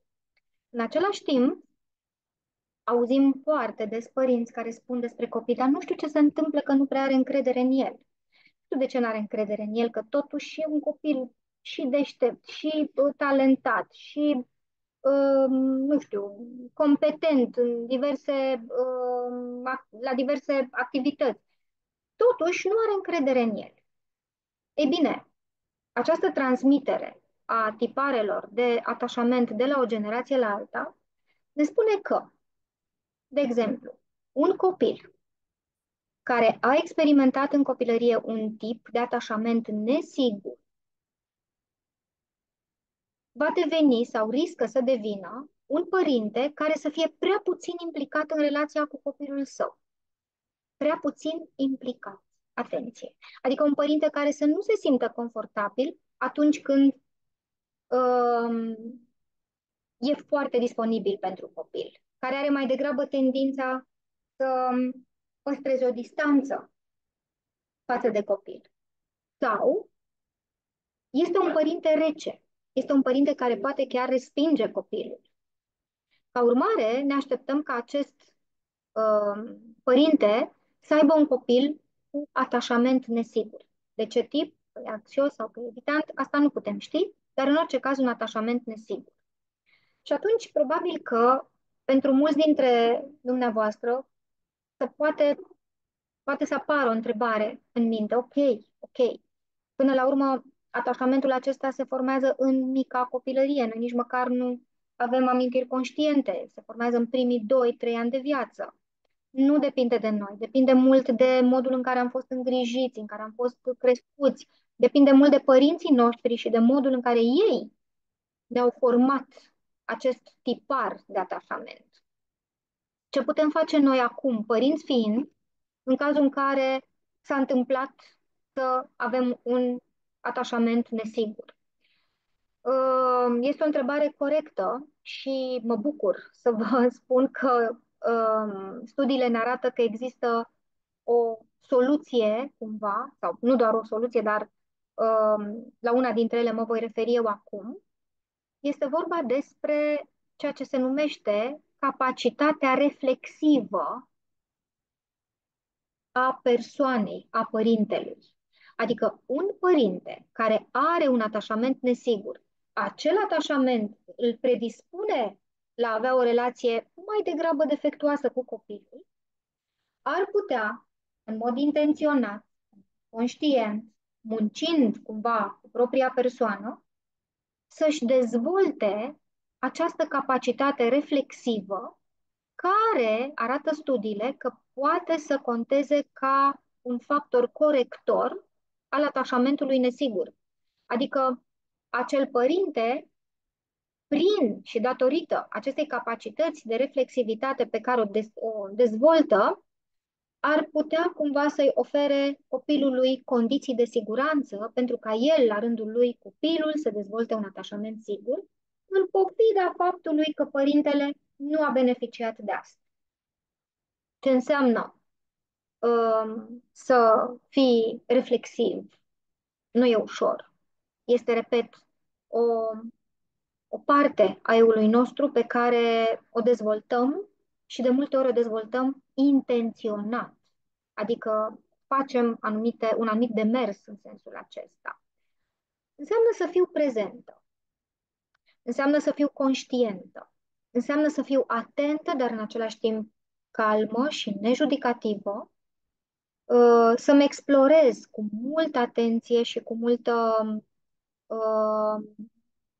Speaker 1: În același timp, auzim foarte des părinți care spun despre copii, dar nu știu ce se întâmplă că nu prea are încredere în el. Nu știu de ce nu are încredere în el, că totuși e un copil și deștept, și talentat, și nu știu, competent în la diverse activități. Totuși, nu are încredere în el. Ei bine, această transmitere a tiparelor de atașament de la o generație la alta ne spune că, de exemplu, un copil care a experimentat în copilărie un tip de atașament nesigur va deveni sau riscă să devină un părinte care să fie prea puțin implicat în relația cu copilul său. Prea puțin implicat. Atenție. Adică un părinte care să nu se simtă confortabil atunci când um, e foarte disponibil pentru copil, care are mai degrabă tendința să păstreze o distanță față de copil. Sau este un părinte rece, este un părinte care poate chiar respinge copilul. Ca urmare, ne așteptăm ca acest părinte să aibă un copil cu atașament nesigur. De ce tip? Că e anxios sau că e evitant, asta nu putem ști, dar în orice caz un atașament nesigur. Și atunci, probabil că pentru mulți dintre dumneavoastră să poate să apară o întrebare în minte. Ok, ok. Până la urmă, atașamentul acesta se formează în mica copilărie. Noi nici măcar nu avem amintiri conștiente. Se formează în primii 2-3 ani de viață. Nu depinde de noi. Depinde mult de modul în care am fost îngrijiți, în care am fost crescuți. Depinde mult de părinții noștri și de modul în care ei ne-au format acest tipar de atașament. Ce putem face noi acum, părinți fiind, în cazul în care s-a întâmplat să avem un atașament nesigur? Este o întrebare corectă și mă bucur să vă spun că studiile ne arată că există o soluție cumva, sau nu doar o soluție, dar la una dintre ele mă voi referi eu acum. Este vorba despre ceea ce se numește capacitatea reflexivă a persoanei, a părintelui. Adică un părinte care are un atașament nesigur, acel atașament îl predispune la a avea o relație mai degrabă defectuoasă cu copilul, ar putea în mod intenționat, conștient, muncind cumva cu propria persoană, să-și dezvolte această capacitate reflexivă care, arată studiile, că poate să conteze ca un factor corector al atașamentului nesigur. Adică acel părinte, prin și datorită acestei capacități de reflexivitate pe care o dezvoltă, ar putea cumva să-i ofere copilului condiții de siguranță pentru ca el, la rândul lui, copilul, să dezvolte un atașament sigur, în pofida faptului că părintele nu a beneficiat de asta. Ce înseamnă să fii reflexiv? Nu e ușor. Este, repet, o parte a eului nostru pe care o dezvoltăm și de multe ori o dezvoltăm intenționat. Adică facem un anumit demers în sensul acesta. Înseamnă să fiu prezentă, înseamnă să fiu conștientă, înseamnă să fiu atentă, dar în același timp calmă și nejudicativă, să-mi explorez cu multă atenție și cu multă uh,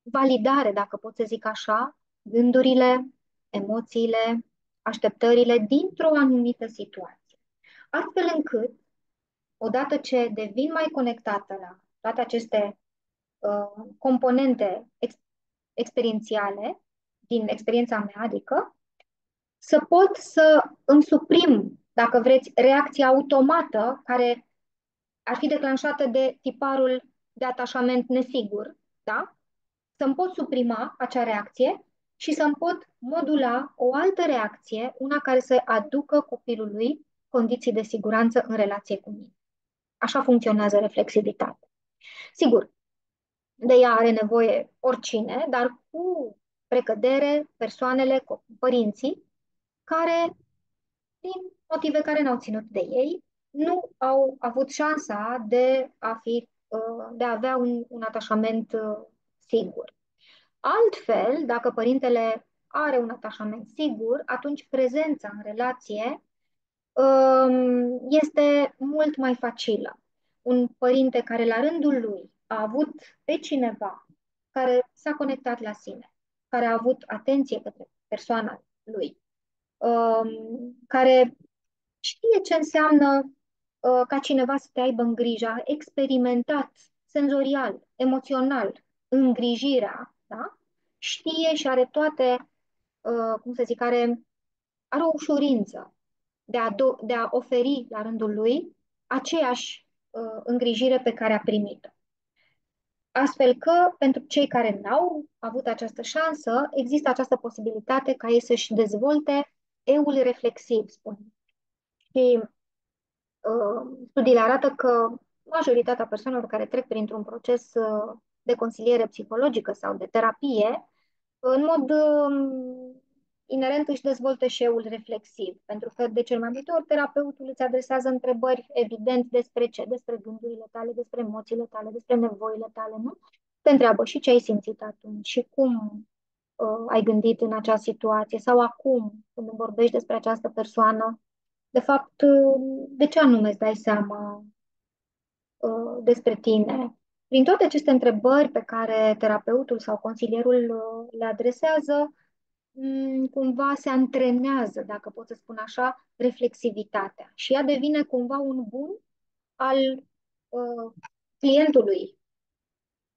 Speaker 1: validare, dacă pot să zic așa, gândurile, emoțiile, așteptările dintr-o anumită situație. Astfel încât, odată ce devin mai conectată la toate aceste componente experiențiale din experiența mea, adică, să pot să îmi suprim, dacă vreți, reacția automată care ar fi declanșată de tiparul de atașament nesigur, da? Să-mi pot suprima acea reacție și să-mi pot modula o altă reacție, una care să aducă copilului condiții de siguranță în relație cu mine. Așa funcționează reflexivitatea. Sigur, de ea are nevoie oricine, dar cu precădere persoanele, părinții, care, din motive care n-au ținut de ei, nu au avut șansa de a avea un atașament sigur. Altfel, dacă părintele are un atașament sigur, atunci prezența în relație este mult mai facilă. Un părinte care la rândul lui a avut pe cineva care s-a conectat la sine, care a avut atenție către persoana lui, care știe ce înseamnă ca cineva să te aibă în grijă, a experimentat senzorial, emoțional, îngrijirea, da? Știe și are toate, cum să zic, are o ușurință de a oferi la rândul lui aceeași îngrijire pe care a primit-o. Astfel că, pentru cei care n-au avut această șansă, există această posibilitate ca ei să-și dezvolte eul reflexiv, spun. Și studiile arată că majoritatea persoanelor care trec printr-un proces de consiliere psihologică sau de terapie, în mod inerent își dezvoltă și eul reflexiv, pentru că de cel mai multe ori terapeutul îți adresează întrebări evident despre ce, despre gândurile tale, despre emoțiile tale, despre nevoile tale, nu? Te întreabă și ce ai simțit atunci și cum ai gândit în acea situație sau acum când vorbești despre această persoană, de fapt, de ce anume îți dai seama despre tine? Prin toate aceste întrebări pe care terapeutul sau consilierul le adresează, cumva se antrenează, dacă pot să spun așa, reflexivitatea și ea devine cumva un bun al clientului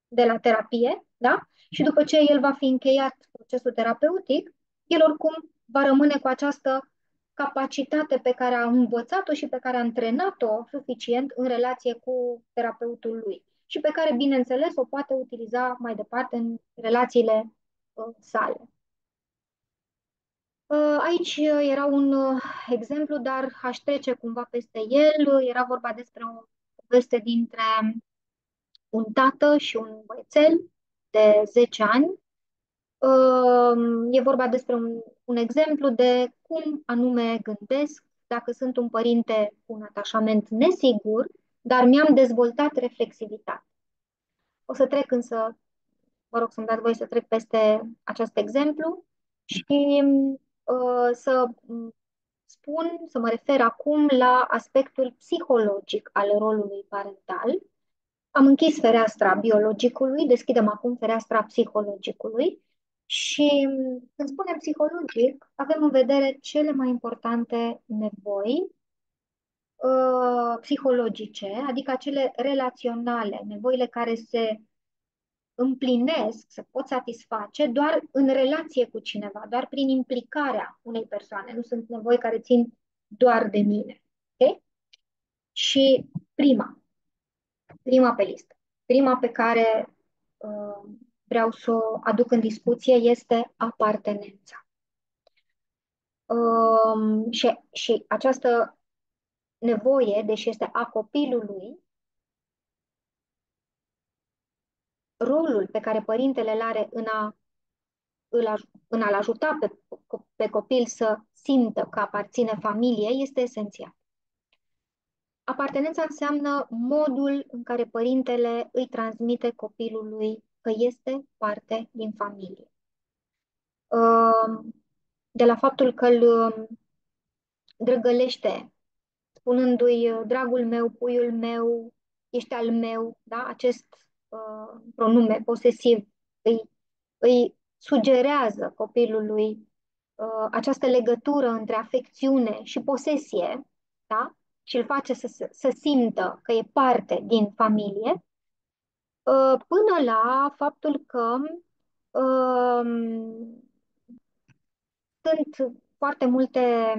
Speaker 1: de la terapie, da? Și după ce el va fi încheiat procesul terapeutic, el oricum va rămâne cu această capacitate pe care a învățat-o și pe care a antrenat-o suficient în relație cu terapeutul lui și pe care, bineînțeles, o poate utiliza mai departe în relațiile sale. Aici era un exemplu, dar aș trece cumva peste el. Era vorba despre o poveste dintre un tată și un băiețel de 10 ani. E vorba despre un exemplu de cum anume gândesc dacă sunt un părinte cu un atașament nesigur, dar mi-am dezvoltat reflexivitate. O să trec însă, vă rog să-mi dați voie să trec peste acest exemplu și să să mă refer acum la aspectul psihologic al rolului parental. Am închis fereastra biologicului, deschidem acum fereastra psihologicului și când spunem psihologic, avem în vedere cele mai importante nevoi psihologice, adică cele relaționale, nevoile care se împlinesc, se pot satisface doar în relație cu cineva, doar prin implicarea unei persoane. Nu sunt nevoi care țin doar de mine. Okay? Și prima pe listă, prima pe care vreau să o aduc în discuție este apartenența. Și această nevoie, deși este a copilului, rolul pe care părintele îl are în a-l ajuta pe copil să simtă că aparține familiei este esențial. Apartenența înseamnă modul în care părintele îi transmite copilului că este parte din familie. De la faptul că îl drăgălește, spunându-i dragul meu, puiul meu, ești al meu, da? Acest pronume posesiv îi sugerează copilului această legătură între afecțiune și posesie, da? Și îl face să simtă că e parte din familie, până la faptul că sunt foarte multe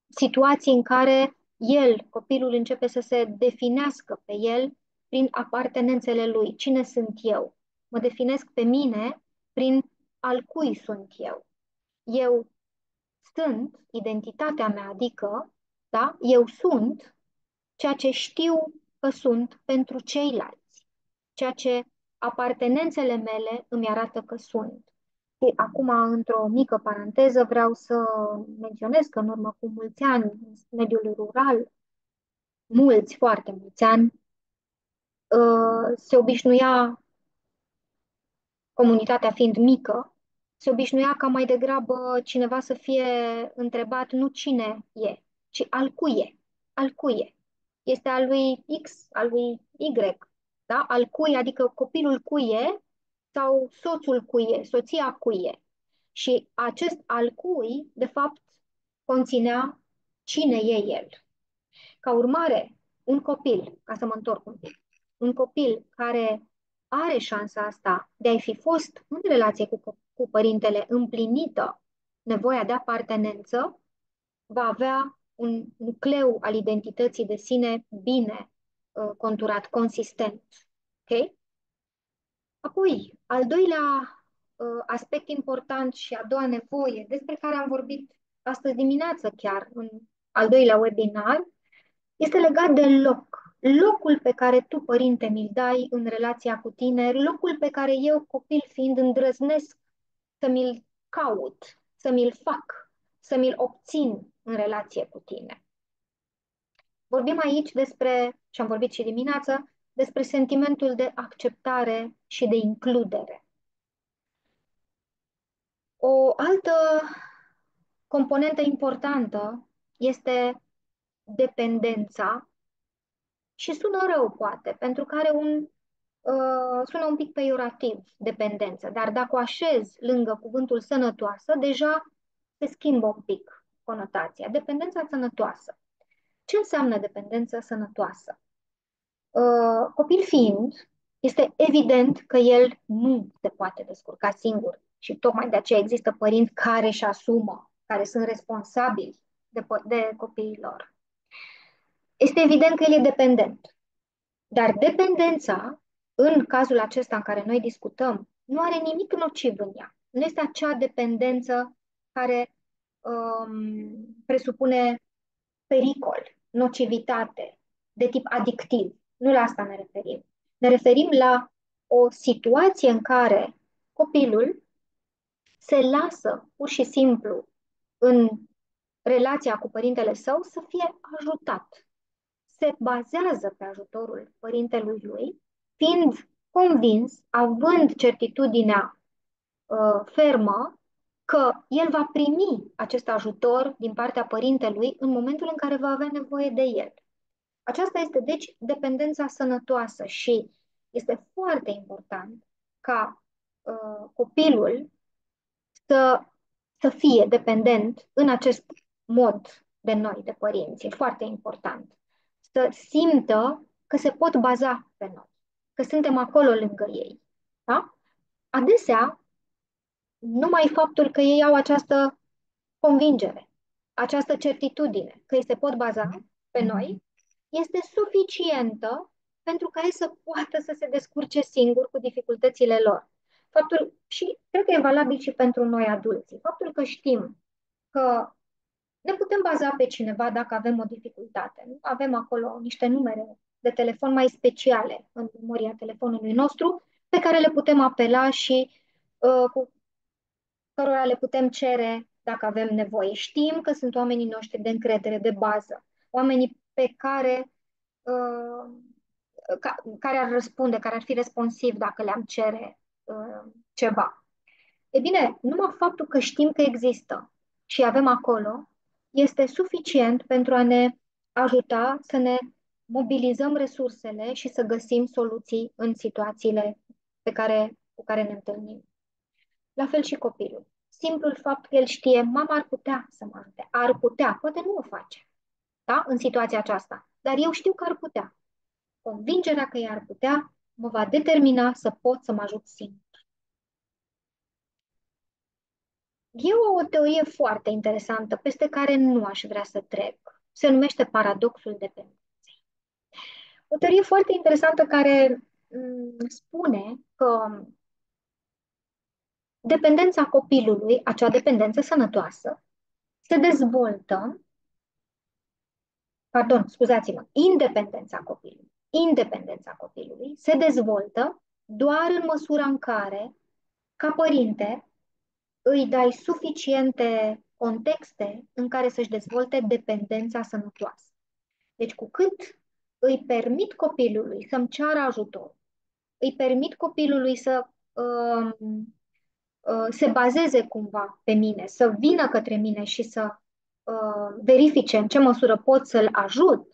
Speaker 1: situații în care copilul, începe să se definească pe el prin apartenențele lui. Cine sunt eu? Mă definesc pe mine prin al cui sunt eu. Eu sunt identitatea mea, adică, da, eu sunt ceea ce știu că sunt pentru ceilalți, ceea ce apartenențele mele îmi arată că sunt. Și acum, într-o mică paranteză, vreau să menționez că în urmă cu mulți ani, în mediul rural, foarte mulți ani, se obișnuia, comunitatea fiind mică, se obișnuia ca mai degrabă cineva să fie întrebat nu cine e, ci al cui e. Al cui e? Este al lui X, al lui Y, da? Al cui, adică copilul cui e sau soțul cui e, soția cui e. Și acest al cui, de fapt, conținea cine e el. Ca urmare, un copil, ca să mă întorc un pic, un copil care are șansa asta de a fi fost în relație cu părintele împlinită nevoia de apartenență, va avea un nucleu al identității de sine bine conturat, consistent. Ok? Apoi, al doilea aspect important și a doua nevoie, despre care am vorbit astăzi dimineață chiar în al doilea webinar, este legat de loc. Locul pe care tu, părinte, mi-l dai în relația cu tine, locul pe care eu, copil fiind, îndrăznesc să mi-l caut, să mi-l fac, să mi-l obțin în relație cu tine. Vorbim aici despre, și am vorbit și dimineață, despre sentimentul de acceptare și de includere. O altă componentă importantă este dependența și sună rău, poate, pentru că sună un pic peiorativ, dependență, dar dacă o așez lângă cuvântul sănătoasă, deja se schimbă un pic conotația. Dependența sănătoasă. Ce înseamnă dependență sănătoasă? Copil fiind, este evident că el nu se poate descurca singur și tocmai de aceea există părinți care își asumă, care sunt responsabili de copiii lor. Este evident că el e dependent. Dar dependența, în cazul acesta în care noi discutăm, nu are nimic nociv în ea. Nu este acea dependență care presupune pericol, nocivitate, de tip adictiv. Nu la asta ne referim. Ne referim la o situație în care copilul se lasă pur și simplu în relația cu părintele său să fie ajutat. Se bazează pe ajutorul părintelui lui, fiind convins, având certitudinea fermă că el va primi acest ajutor din partea părintelui în momentul în care va avea nevoie de el. Aceasta este, deci, dependența sănătoasă și este foarte important ca copilul să, să fie dependent în acest mod de noi, de părinți. E foarte important. Să simtă că se pot baza pe noi, că suntem acolo lângă ei. Da? Adesea, numai faptul că ei au această convingere, această certitudine că ei se pot baza pe noi, este suficientă pentru ca ei să poată să se descurce singuri cu dificultățile lor. Faptul, și cred că e valabil și pentru noi adulții, faptul că știm că ne putem baza pe cineva dacă avem o dificultate. Nu? Avem acolo niște numere de telefon mai speciale în memoria telefonului nostru pe care le putem apela și cu cărora le putem cere dacă avem nevoie. Știm că sunt oamenii noștri de încredere, de bază, oamenii pe uh, care ar răspunde, care ar fi responsivi dacă le-am cere ceva. E bine, numai faptul că știm că există și avem acolo este suficient pentru a ne ajuta să ne mobilizăm resursele și să găsim soluții în situațiile cu care ne întâlnim. La fel și copilul. Simplul fapt că el știe, mama ar putea să mă ajute, ar putea, poate nu o face, da? În situația aceasta, dar eu știu că ar putea. Convingerea că ea ar putea mă va determina să pot să mă ajut singur. E o teorie foarte interesantă, peste care nu aș vrea să trec. Se numește paradoxul dependenței. O teorie foarte interesantă care spune că dependența copilului, acea dependență sănătoasă, se dezvoltă, pardon, scuzați-mă, independența copilului se dezvoltă doar în măsura în care, ca părinte, îi dai suficiente contexte în care să-și dezvolte dependența sănătoasă. Deci cu cât îi permit copilului să-mi ceară ajutor, îi permit copilului să se bazeze cumva pe mine, să vină către mine și să verifice în ce măsură pot să-l ajut,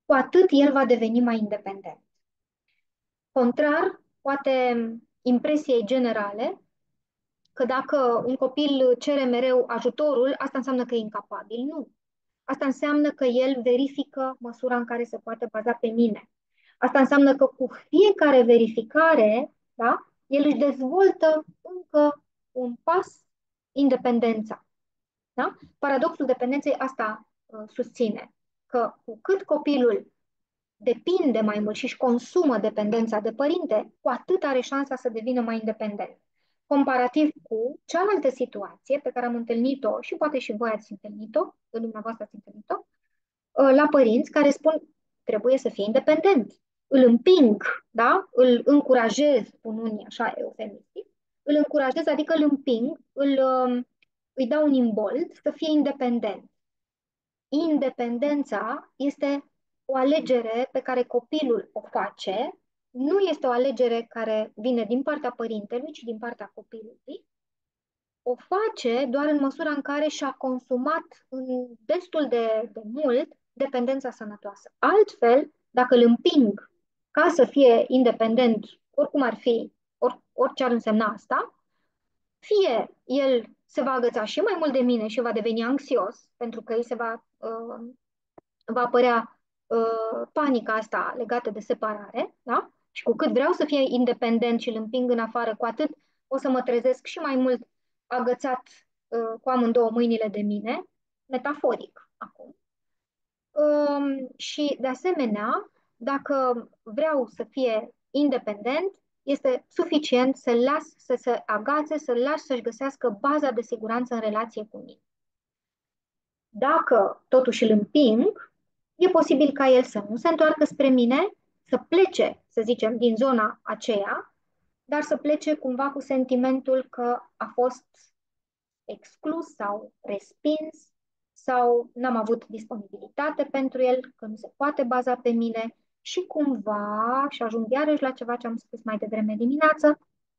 Speaker 1: cu atât el va deveni mai independent. Contrar, poate impresiei generale, că dacă un copil cere mereu ajutorul, asta înseamnă că e incapabil. Nu. Asta înseamnă că el verifică măsura în care se poate baza pe mine. Asta înseamnă că cu fiecare verificare, da, el își dezvoltă încă un pas independența. Da? Paradoxul dependenței asta susține, că cu cât copilul depinde mai mult și își consumă dependența de părinte, cu atât are șansa să devină mai independent. Comparativ cu cealaltă situație pe care am întâlnit-o și poate și voi ați întâlnit-o, dumneavoastră ați întâlnit-o, la părinți care spun trebuie să fie independent. Îl împing, da? Îl încurajez, spun unii așa eufemistic, îl încurajez, adică îl împing, îi dau un imbold să fie independent. Independența este o alegere pe care copilul o face, nu este o alegere care vine din partea părintelui, ci din partea copilului. O face doar în măsura în care și-a consumat destul de mult dependența sănătoasă. Altfel, dacă îl împing ca să fie independent, oricum ar fi, orice ar însemna asta, fie el se va agăța și mai mult de mine și va deveni anxios, pentru că îi va apărea panica asta legată de separare, da? Și cu cât vreau să fie independent și îl împing în afară, cu atât o să mă trezesc și mai mult agățat cu amândouă mâinile de mine, metaforic acum. Și, de asemenea, dacă vreau să fie independent, este suficient să-l las să se agațe, să-l las să-și găsească baza de siguranță în relație cu mine. Dacă totuși îl împing, e posibil ca el să nu se întoarcă spre mine, să plece, să zicem, din zona aceea, dar să plece cumva cu sentimentul că a fost exclus sau respins sau n-am avut disponibilitate pentru el, că nu se poate baza pe mine și cumva, și ajung iarăși la ceva ce am spus mai devreme dimineață,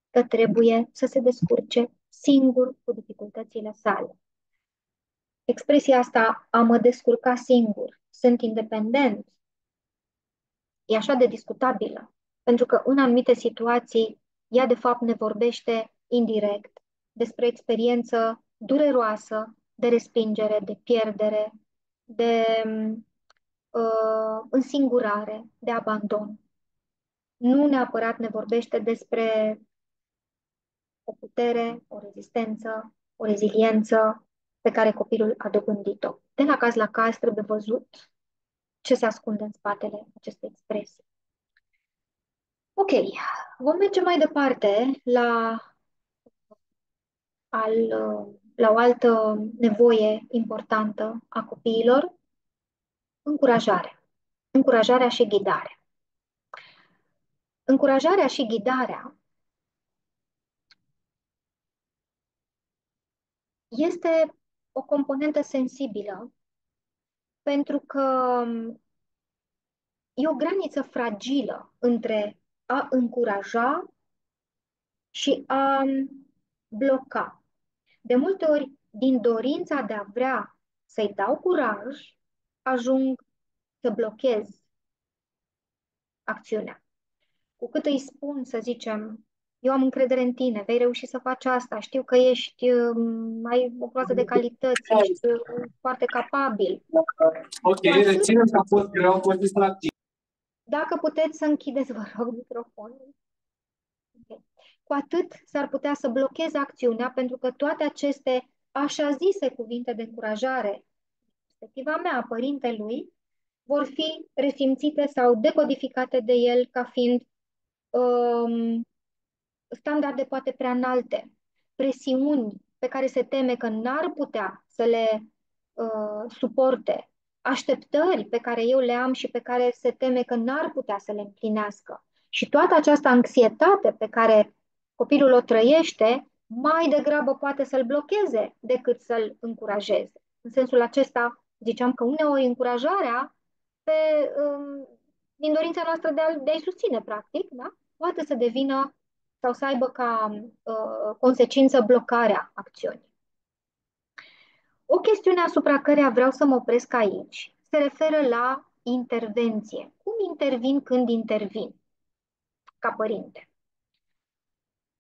Speaker 1: că trebuie să se descurce singur cu dificultățile sale. Expresia asta, a mă descurca singur, sunt independent, e așa de discutabilă, pentru că în anumite situații ea de fapt ne vorbește indirect despre o experiență dureroasă de respingere, de pierdere, de însingurare, de abandon. Nu neapărat ne vorbește despre o putere, o rezistență, o reziliență pe care copilul a dobândit-o. De la caz la caz trebuie văzut ce se ascunde în spatele acestei expresii. Ok, vom merge mai departe la o altă nevoie importantă a copiilor, încurajare. Încurajarea și ghidarea. Încurajarea și ghidarea este o componentă sensibilă pentru că e o graniță fragilă între a încuraja și a bloca. De multe ori, din dorința de a vrea să-i dau curaj, ajung să blochez acțiunea. Cu cât îi spun, să zicem, eu am încredere în tine, vei reuși să faci asta, știu că ești, ai o groază de calități, ești foarte capabil.
Speaker 3: Ok,
Speaker 1: Cu atât,
Speaker 3: reținem că a fost greu, a fost distractiv.
Speaker 1: dacă puteți să închideți, vă rog, microfonul. Okay. Cu atât s-ar putea să blocheze acțiunea, pentru că toate aceste așa zise cuvinte de încurajare, perspectiva mea, a părintelui, vor fi resimțite sau decodificate de el ca fiind um, standarde poate prea înalte, presiuni pe care se teme că n-ar putea să le suporte, așteptări pe care eu le am și pe care se teme că n-ar putea să le împlinească. Și toată această anxietate pe care copilul o trăiește, mai degrabă poate să-l blocheze decât să-l încurajeze. În sensul acesta, ziceam că uneori încurajarea pe, din dorința noastră de a-i susține, practic, da? Poate să devină sau să aibă ca consecință blocarea acțiunii. O chestiune asupra căreia vreau să mă opresc aici se referă la intervenție. Cum intervin când intervin ca părinte?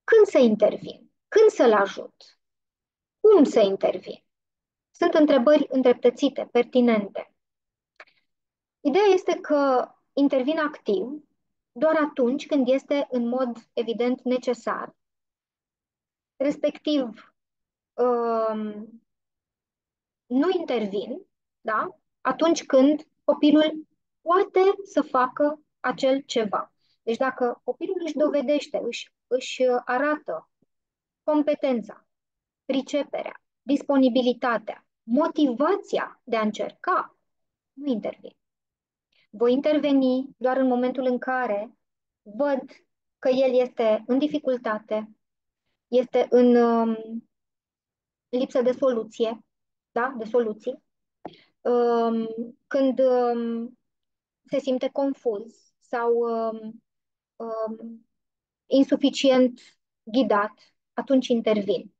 Speaker 1: Când să intervin? Când să-l ajut? Cum să intervin? Sunt întrebări îndreptățite, pertinente. Ideea este că intervin activ doar atunci când este în mod evident necesar, respectiv nu intervin, da? Atunci când copilul poate să facă acel ceva. Deci dacă copilul își dovedește, își arată competența, priceperea, disponibilitatea, motivația de a încerca, nu intervin. Voi interveni doar în momentul în care văd că el este în dificultate, este în lipsă de soluție, da? De soluții, când se simte confuz sau insuficient ghidat, atunci intervin.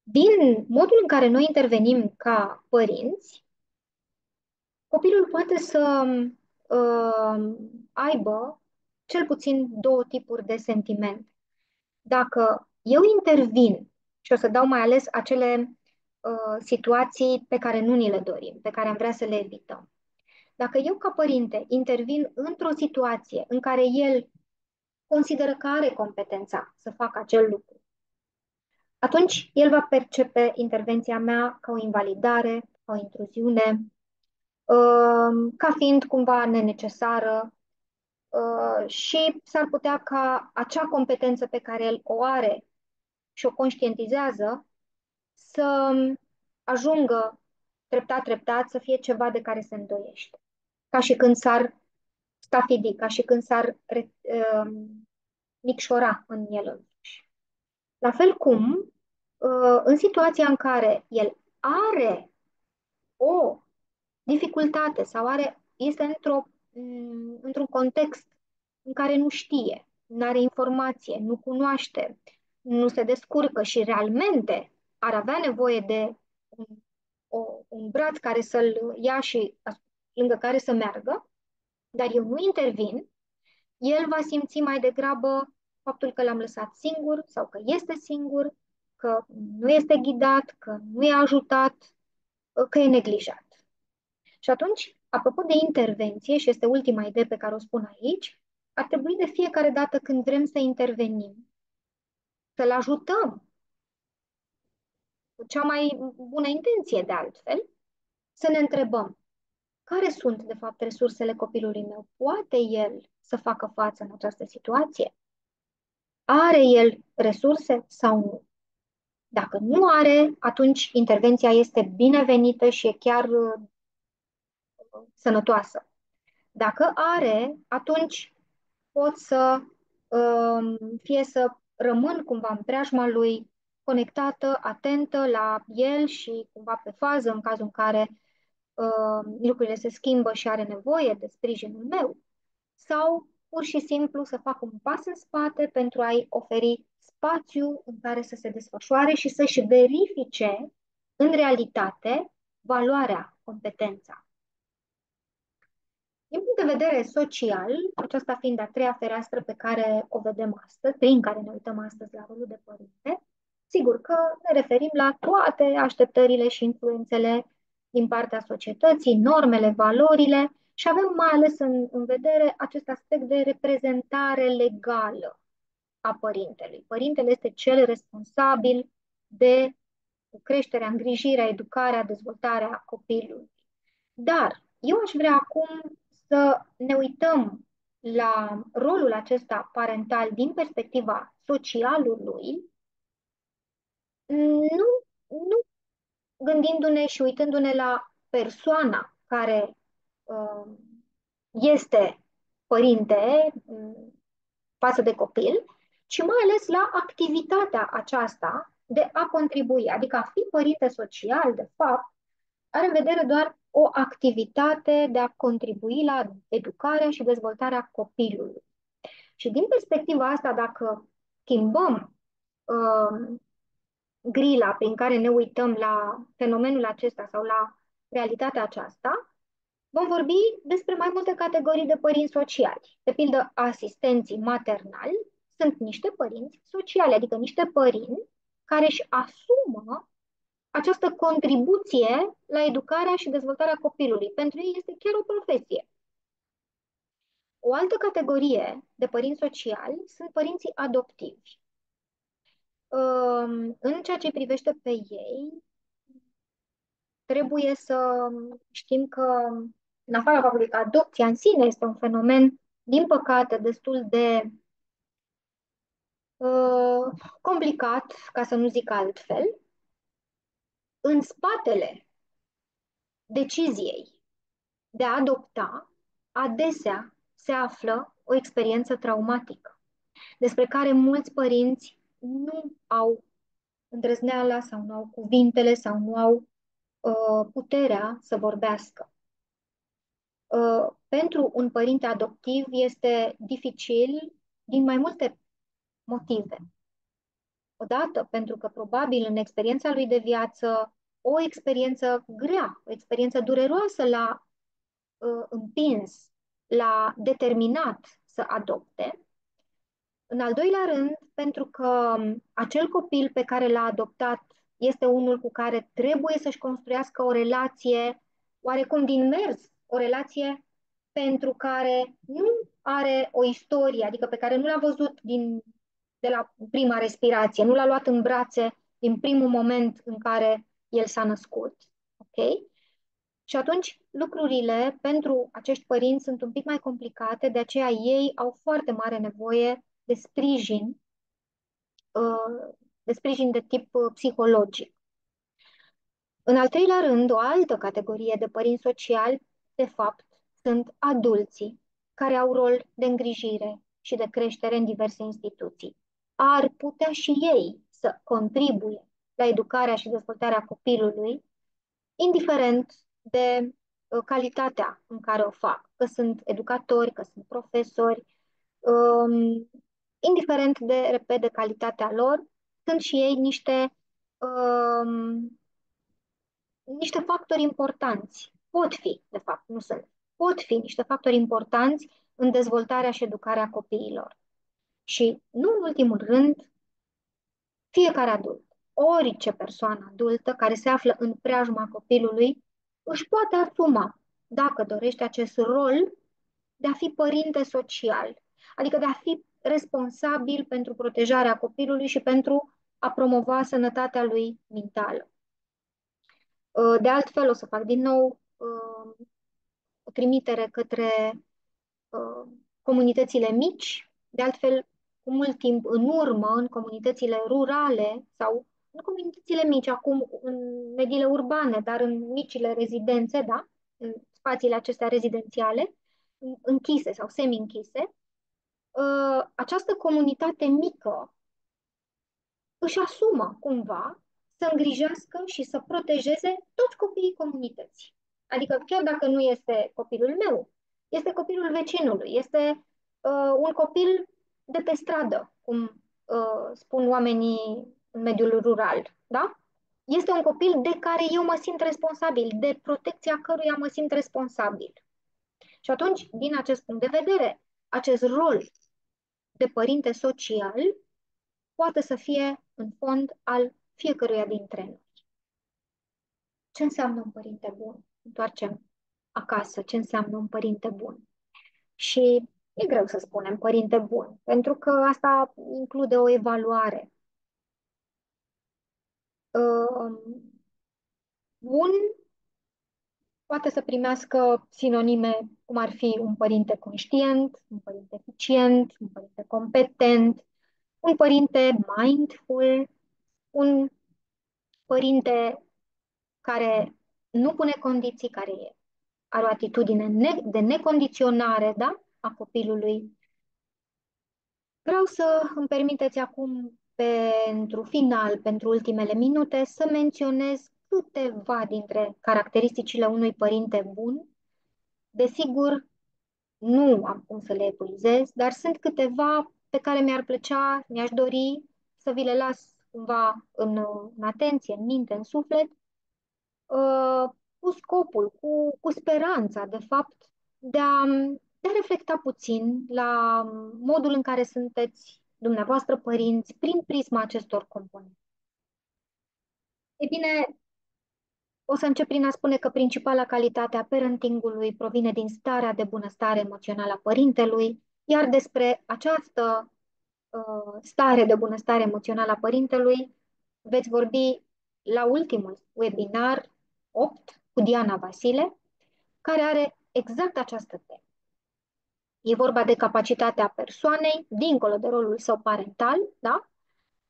Speaker 1: Din modul în care noi intervenim ca părinți, copilul poate să aibă cel puțin două tipuri de sentiment. Dacă eu intervin, și o să dau mai ales acele situații pe care nu ni le dorim, pe care am vrea să le evităm. Dacă eu, ca părinte, intervin într-o situație în care el consideră că are competența să facă acel lucru, atunci el va percepe intervenția mea ca o invalidare, ca o intruziune, ca fiind cumva nenecesară și s-ar putea ca acea competență pe care el o are și o conștientizează să ajungă treptat, treptat, să fie ceva de care se îndoiește. Ca și când s-ar stafidi, ca și când s-ar micșora în el însuși. La fel cum, în situația în care el are o dificultate sau este într-un context în care nu știe, nu are informație, nu cunoaște, nu se descurcă și realmente ar avea nevoie de un, un braț care să-l ia și lângă care să meargă, dar eu nu intervin, el va simți mai degrabă faptul că l-am lăsat singur sau că este singur, că nu este ghidat, că nu e ajutat, că e neglijat. Și atunci, apropo de intervenție, și este ultima idee pe care o spun aici, ar trebui de fiecare dată când vrem să intervenim, să-l ajutăm cu cea mai bună intenție de altfel, să ne întrebăm care sunt, de fapt, resursele copilului meu? Poate el să facă față în această situație? Are el resurse sau nu? Dacă nu are, atunci intervenția este binevenită și e chiar sănătoasă. Dacă are, atunci pot să fie să rămân cumva în preajma lui, conectată, atentă la el și cumva pe fază în cazul în care lucrurile se schimbă și are nevoie de sprijinul meu, sau pur și simplu să fac un pas în spate pentru a-i oferi spațiu în care să se desfășoare și să-și verifice în realitate valoarea, competența. Din punct de vedere social, aceasta fiind a treia fereastră pe care o vedem astăzi, prin care ne uităm astăzi la rolul de părinte, sigur că ne referim la toate așteptările și influențele din partea societății, normele, valorile și avem mai ales în vedere acest aspect de reprezentare legală a părintelui. Părintele este cel responsabil de creșterea, îngrijirea, educarea, dezvoltarea copilului. Dar eu aș vrea acum să ne uităm la rolul acesta parental din perspectiva socialului, nu, nu gândindu-ne și uitându-ne la persoana care este părinte față de copil, ci mai ales la activitatea aceasta de a contribui, adică a fi părinte social, de fapt, are în vedere doar o activitate de a contribui la educarea și dezvoltarea copilului. Și din perspectiva asta, dacă schimbăm grila prin care ne uităm la fenomenul acesta sau la realitatea aceasta, vom vorbi despre mai multe categorii de părinți sociali. De pildă, asistenții maternali sunt niște părinți sociali, adică niște părinți care își asumă această contribuție la educarea și dezvoltarea copilului. Pentru ei este chiar o profesie. O altă categorie de părinți sociali sunt părinții adoptivi. În ceea ce privește pe ei, trebuie să știm că, în afara faptului că adopția în sine este un fenomen, din păcate, destul de complicat, ca să nu zic altfel, în spatele deciziei de a adopta, adesea se află o experiență traumatică, despre care mulți părinți nu au îndrăzneala sau nu au cuvintele sau nu au puterea să vorbească. Pentru un părinte adoptiv este dificil din mai multe motive. Odată, pentru că probabil în experiența lui de viață, o experiență grea, o experiență dureroasă l-a împins, l-a determinat să adopte. În al doilea rând, pentru că acel copil pe care l-a adoptat este unul cu care trebuie să-și construiască o relație oarecum din mers, o relație pentru care nu are o istorie, adică pe care nu l-a văzut de la prima respirație, nu l-a luat în brațe din primul moment în care el s-a născut. Okay? Și atunci lucrurile pentru acești părinți sunt un pic mai complicate, de aceea ei au foarte mare nevoie de sprijin de tip psihologic. În al treilea rând, o altă categorie de părinți sociali, de fapt, sunt adulții care au rol de îngrijire și de creștere în diverse instituții. Ar putea și ei să contribuie la educarea și dezvoltarea copilului, indiferent de calitatea în care o fac, că sunt educatori, că sunt profesori, indiferent de, repet, de calitatea lor, sunt și ei niște factori importanți. Pot fi, de fapt, nu sunt. Pot fi niște factori importanți în dezvoltarea și educarea copiilor. Și, nu în ultimul rând, fiecare adult, orice persoană adultă care se află în preajma copilului, își poate asuma, dacă dorește, acest rol de a fi părinte social, adică de a fi responsabil pentru protejarea copilului și pentru a promova sănătatea lui mentală. De altfel, o să fac din nou o trimitere către comunitățile mici, de altfel, cu mult timp în urmă, în comunitățile rurale sau în comunitățile mici, acum în mediile urbane, dar în micile rezidențe, da? În spațiile acestea rezidențiale, închise sau semi-închise, această comunitate mică își asumă cumva să îngrijească și să protejeze toți copiii comunității. Adică chiar dacă nu este copilul meu, este copilul vecinului, este un copil de pe stradă, cum spun oamenii în mediul rural, da? Este un copil de care eu mă simt responsabil, de protecția căruia mă simt responsabil. Și atunci, din acest punct de vedere, acest rol de părinte social poate să fie în fond al fiecăruia dintre noi. Ce înseamnă un părinte bun? Întoarcem acasă. Ce înseamnă un părinte bun? Și e greu să spunem părinte bun, pentru că asta include o evaluare. Bun poate să primească sinonime cum ar fi un părinte conștient, un părinte eficient, un părinte competent, un părinte mindful, un părinte care nu pune condiții, care are o atitudine de necondiționare, da, a copilului. Vreau să îmi permiteți acum, pentru final, pentru ultimele minute, să menționez câteva dintre caracteristicile unui părinte bun. Desigur, nu am cum să le epuizez, dar sunt câteva pe care mi-aș dori să vi le las cumva în atenție, în minte, în suflet, cu scopul, cu speranța, de fapt, de a reflecta puțin la modul în care sunteți dumneavoastră părinți prin prisma acestor componente. E bine, o să încep prin a spune că principala calitate a parentingului provine din starea de bunăstare emoțională a părintelui, iar despre această stare de bunăstare emoțională a părintelui veți vorbi la ultimul webinar 8 cu Diana Vasile, care are exact această temă. E vorba de capacitatea persoanei, dincolo de rolul său parental, da?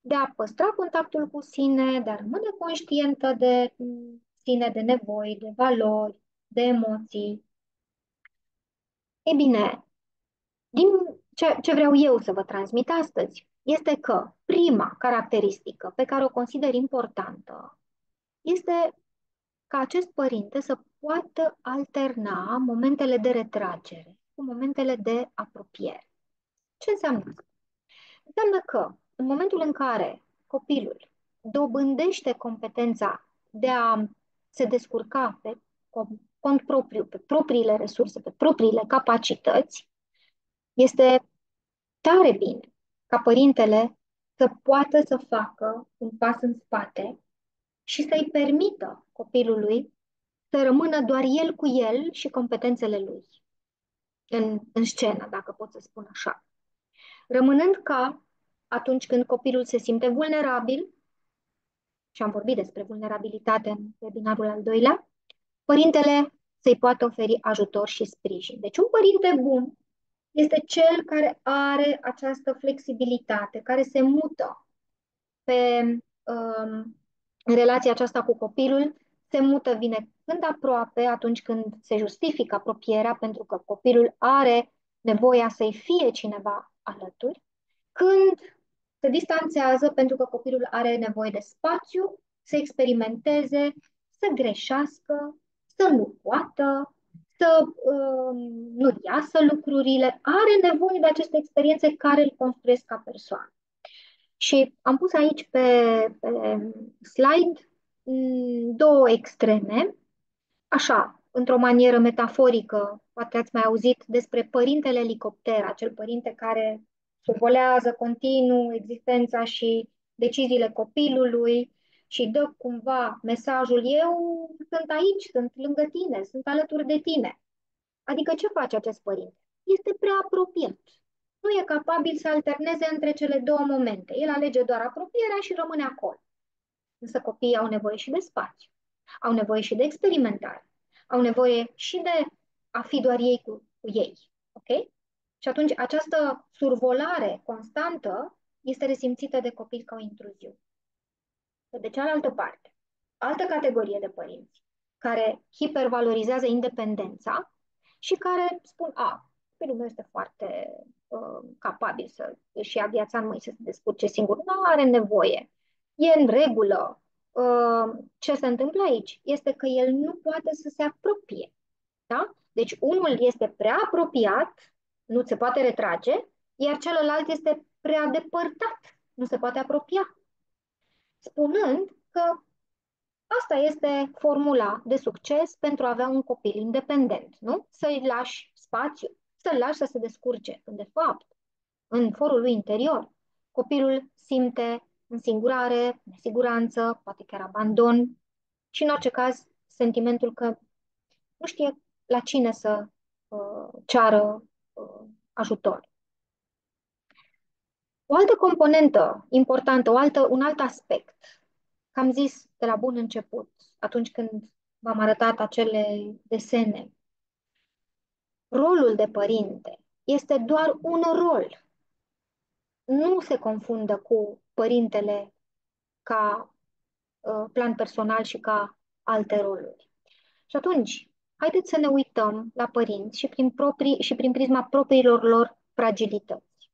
Speaker 1: De a păstra contactul cu sine, de a rămâne conștientă de sine, de nevoi, de valori, de emoții. Ei bine, din ce vreau eu să vă transmit astăzi este că prima caracteristică pe care o consider importantă este ca acest părinte să poată alterna momentele de retragere cu momentele de apropiere. Ce înseamnă asta? Înseamnă că în momentul în care copilul dobândește competența de a se descurca pe cont propriu, pe propriile resurse, pe propriile capacități, este tare bine ca părintele să poată să facă un pas în spate și să-i permită copilului să rămână doar el cu el și competențele lui în scenă, dacă pot să spun așa. Rămânând ca atunci când copilul se simte vulnerabil, și am vorbit despre vulnerabilitate în webinarul al doilea, părintele să-i poată oferi ajutor și sprijin. Deci un părinte bun este cel care are această flexibilitate, care se mută în relația aceasta cu copilul, se mută, vine când aproape, atunci când se justifică apropierea, pentru că copilul are nevoia să-i fie cineva alături, când se distanțează pentru că copilul are nevoie de spațiu, să experimenteze, să greșească, să nu poată, să nu iasă lucrurile, are nevoie de aceste experiențe care îl construiesc ca persoană. Și am pus aici pe slide două extreme, așa, într-o manieră metaforică, poate ați mai auzit despre părintele elicopter, acel părinte care survolează continuu existența și deciziile copilului și dă cumva mesajul: eu sunt aici, sunt lângă tine, sunt alături de tine. Adică ce face acest părinte? Este prea apropiat. Nu e capabil să alterneze între cele două momente. El alege doar apropierea și rămâne acolo. Însă copiii au nevoie și de spațiu, au nevoie și de experimentare, au nevoie și de a fi doar ei cu ei. Ok? Și atunci această survolare constantă este resimțită de copil ca o intruziune. De cealaltă parte, altă categorie de părinți care hipervalorizează independența și care spun: copilul meu este foarte capabil să își ia viața în mâini, să se descurce singur, nu are nevoie, e în regulă. Ce se întâmplă aici este că el nu poate să se apropie. Da? Deci unul este prea apropiat, nu se poate retrage, iar celălalt este prea depărtat, nu se poate apropia, spunând că asta este formula de succes pentru a avea un copil independent, nu? Să-i lași spațiu, să-l lași să se descurce, când de fapt, în forul lui interior, copilul simte însingurare, nesiguranță, poate chiar abandon și, în orice caz, sentimentul că nu știe la cine să ceară ajutor. O altă componentă importantă, un alt aspect, că am zis de la bun început, atunci când v-am arătat acele desene, rolul de părinte este doar un rol. Nu se confundă cu părintele ca plan personal și ca alte roluri. Și atunci, haideți să ne uităm la părinți și prin prisma propriilor lor fragilități,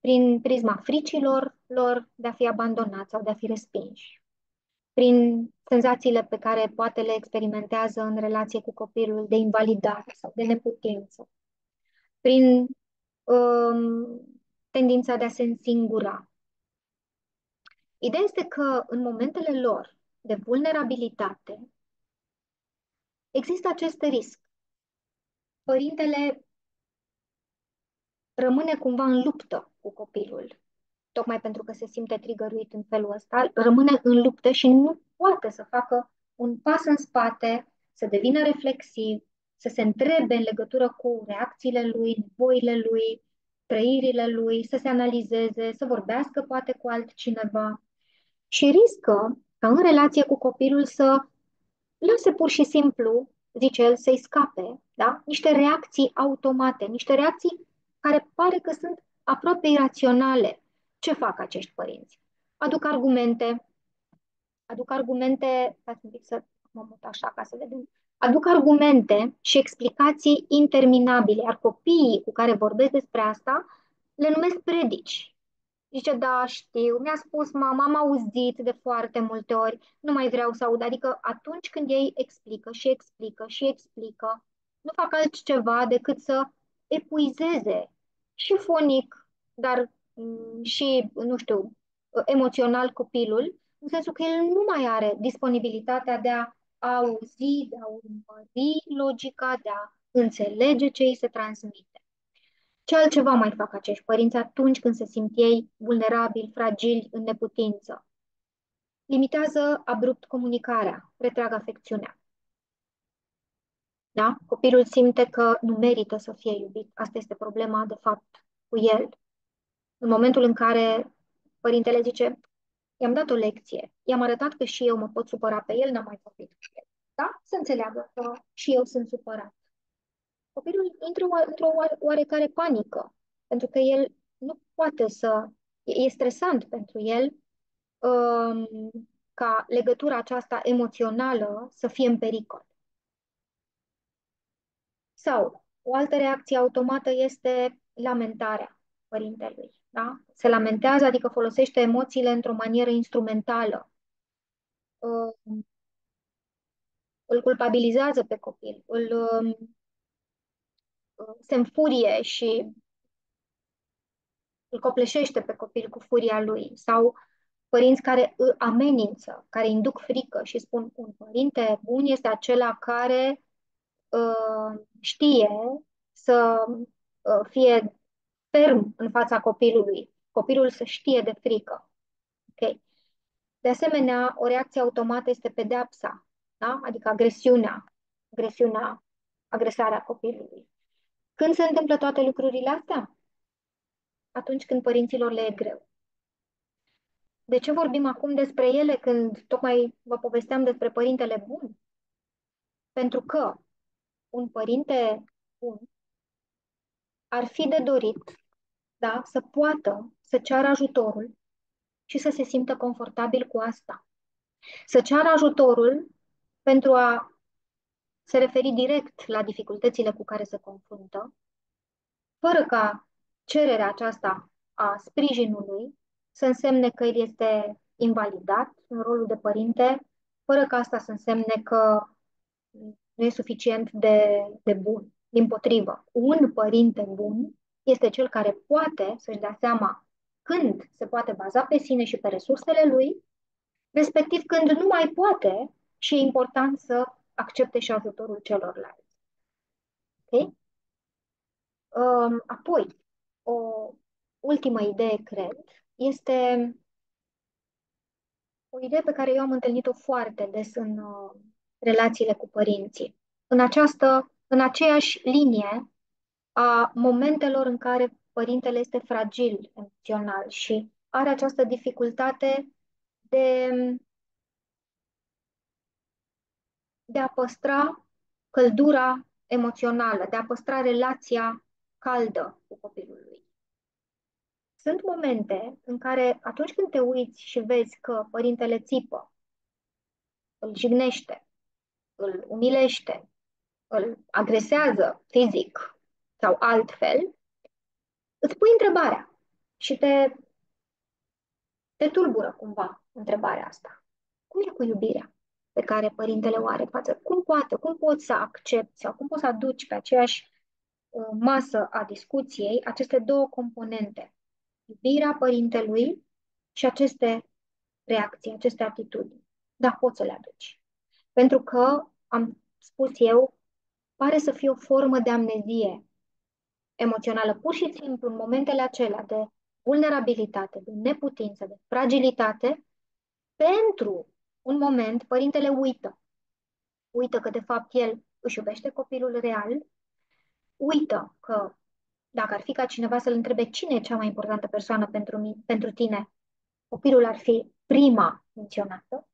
Speaker 1: prin prisma fricilor lor de a fi abandonați sau de a fi respinși, prin senzațiile pe care poate le experimentează în relație cu copilul de invalidare sau de neputință, prin tendința de a se însingura. Ideea este că în momentele lor de vulnerabilitate există acest risc. Părintele rămâne cumva în luptă cu copilul, tocmai pentru că se simte trigăruit în felul ăsta, rămâne în luptă și nu poate să facă un pas în spate, să devină reflexiv, să se întrebe în legătură cu reacțiile lui, nevoile lui, trăirile lui, să se analizeze, să vorbească poate cu altcineva și riscă ca în relație cu copilul să lase pur și simplu, zice el, să-i scape, da? Niște reacții automate, niște reacții care pare că sunt aproape iraționale. Ce fac acești părinți? Aduc argumente, stați un pic să mă mut așa ca să vedem, aduc argumente și explicații interminabile, iar copiii cu care vorbesc despre asta le numesc predici. Zice: da, știu, mi-a spus mama, am auzit de foarte multe ori, nu mai vreau să aud. Adică atunci când ei explică și explică și explică, nu fac altceva decât să epuizeze și fonic, dar și, nu știu, emoțional copilul, în sensul că el nu mai are disponibilitatea de a auzi, de a urmări logica, de a înțelege ce îi se transmite. Ce altceva mai fac acești părinți atunci când se simt ei vulnerabili, fragili, în neputință? Limitează abrupt comunicarea, retrag afecțiunea. Da? Copilul simte că nu merită să fie iubit. Asta este problema, de fapt, cu el. În momentul în care părintele zice: i-am dat o lecție, i-am arătat că și eu mă pot supăra pe el, n-am mai vorbit cu el. Da? Să înțeleagă că și eu sunt supărat. Copilul intră într-o oarecare panică, pentru că el nu poate să... E stresant pentru el ca legătura aceasta emoțională să fie în pericol. Sau o altă reacție automată este lamentarea părintelui. Da? Se lamentează, adică folosește emoțiile într-o manieră instrumentală. Îl culpabilizează pe copil, se înfurie și îl copleșește pe copil cu furia lui, sau părinți care îl amenință, care induc frică și spun un părinte bun este acela care știe să fie ferm în fața copilului, copilul să știe de frică. Okay? De asemenea, o reacție automată este pedeapsa, da? Adică agresiunea, agresarea copilului. Când se întâmplă toate lucrurile astea? Atunci când părinților le e greu. De ce vorbim acum despre ele când tocmai vă povesteam despre părintele bun? Pentru că un părinte bun ar fi de dorit, da, să poată să ceară ajutorul și să se simtă confortabil cu asta. Să ceară ajutorul pentru a se referi direct la dificultățile cu care se confruntă, fără ca cererea aceasta a sprijinului să însemne că el este invalidat în rolul de părinte, fără ca asta să însemne că nu e suficient de bun. Dimpotrivă, un părinte bun este cel care poate să-și dea seama când se poate baza pe sine și pe resursele lui, respectiv când nu mai poate și e important să accepte și ajutorul celorlalți. Okay? Apoi, o ultimă idee, cred, este o idee pe care eu am întâlnit-o foarte des în relațiile cu părinții. În aceeași linie a momentelor în care părintele este fragil emoțional și are această dificultate de, de a păstra căldura emoțională, de a păstra relația caldă cu copilul lui. Sunt momente în care, atunci când te uiți și vezi că părintele țipă, îl jignește, îl umilește, îl agresează fizic sau altfel, îți pui întrebarea și te tulbură cumva întrebarea asta. Cum e cu iubirea pe care părintele o are față? Cum poți să accepti sau cum poți să aduci pe aceeași masă a discuției aceste două componente? Iubirea părintelui și aceste reacții, aceste atitudini. Da, poți să le aduci. Pentru că, am spus eu, pare să fie o formă de amnezie emoțională, pur și simplu, în momentele acelea de vulnerabilitate, de neputință, de fragilitate, pentru un moment, părintele uită. Uită că, de fapt, el își iubește copilul real, uită că, dacă ar fi ca cineva să-l întrebe cine e cea mai importantă persoană pentru tine, copilul ar fi prima menționată,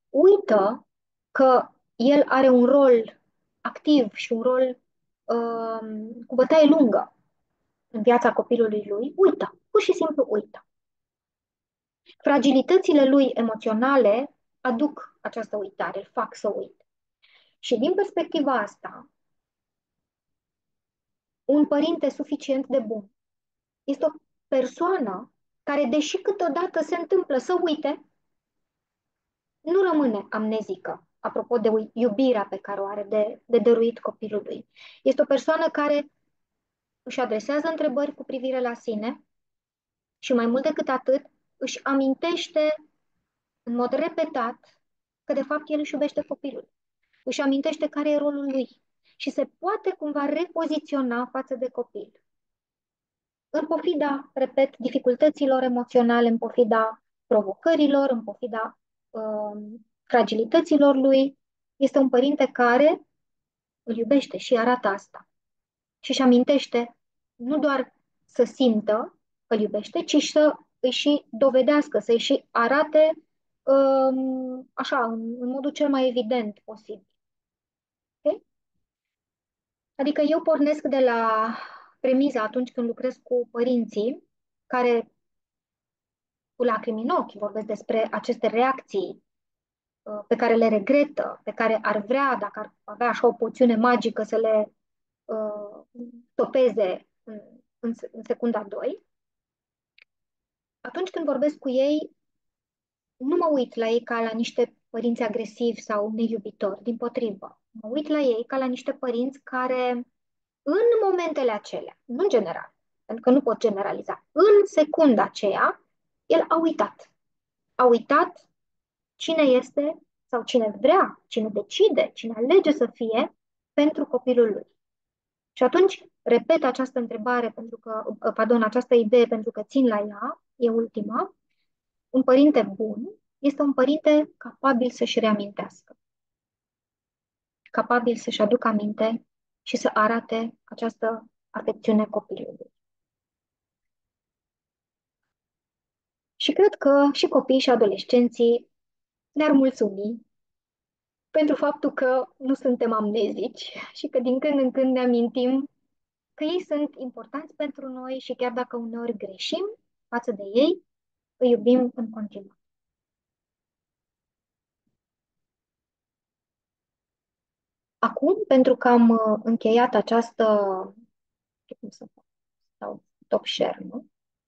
Speaker 1: uită că el are un rol activ și un rol cu bătaie lungă în viața copilului lui, uită, pur și simplu uită. Fragilitățile lui emoționale aduc această uitare, îl fac să uite. Și din perspectiva asta, un părinte suficient de bun este o persoană care, deși câteodată se întâmplă să uite, nu rămâne amnezică, apropo de iubirea pe care o are de dăruit copilului. Este o persoană care își adresează întrebări cu privire la sine și, mai mult decât atât, își amintește în mod repetat că, de fapt, el își iubește copilul. Își amintește care e rolul lui și se poate cumva repoziționa față de copil. În pofida, repet, dificultăților emoționale, în pofida provocărilor, în pofida fragilităților lui, este un părinte care îl iubește și arată asta. Și își amintește nu doar să simtă că îl iubește, ci să îi și dovedească, să îi și arate așa, în modul cel mai evident posibil. Okay? Adică eu pornesc de la premiza atunci când lucrez cu părinții care cu lacrimi în ochi vorbesc despre aceste reacții pe care le regretă, pe care ar vrea, dacă ar avea așa o poțiune magică, să le topeze în secunda 2. Atunci când vorbesc cu ei, nu mă uit la ei ca la niște părinți agresivi sau neiubitori, dimpotrivă. Mă uit la ei ca la niște părinți care, în momentele acelea, nu în general, pentru că nu pot generaliza. În secunda aceea, el a uitat. A uitat cine este sau cine vrea, cine decide, cine alege să fie pentru copilul lui. Și atunci repet această întrebare pentru că, pardon, această idee pentru că țin la ea, e ultima. Un părinte bun este un părinte capabil să-și reamintească, capabil să-și aducă aminte și să arate această afecțiune copilului. Și cred că și copiii și adolescenții ne-ar mulțumi pentru faptul că nu suntem amnezici și că din când în când ne amintim că ei sunt importanți pentru noi și chiar dacă uneori greșim față de ei, îi iubim în continuare. Acum, pentru că am încheiat această, cum să fac, sau top share, nu?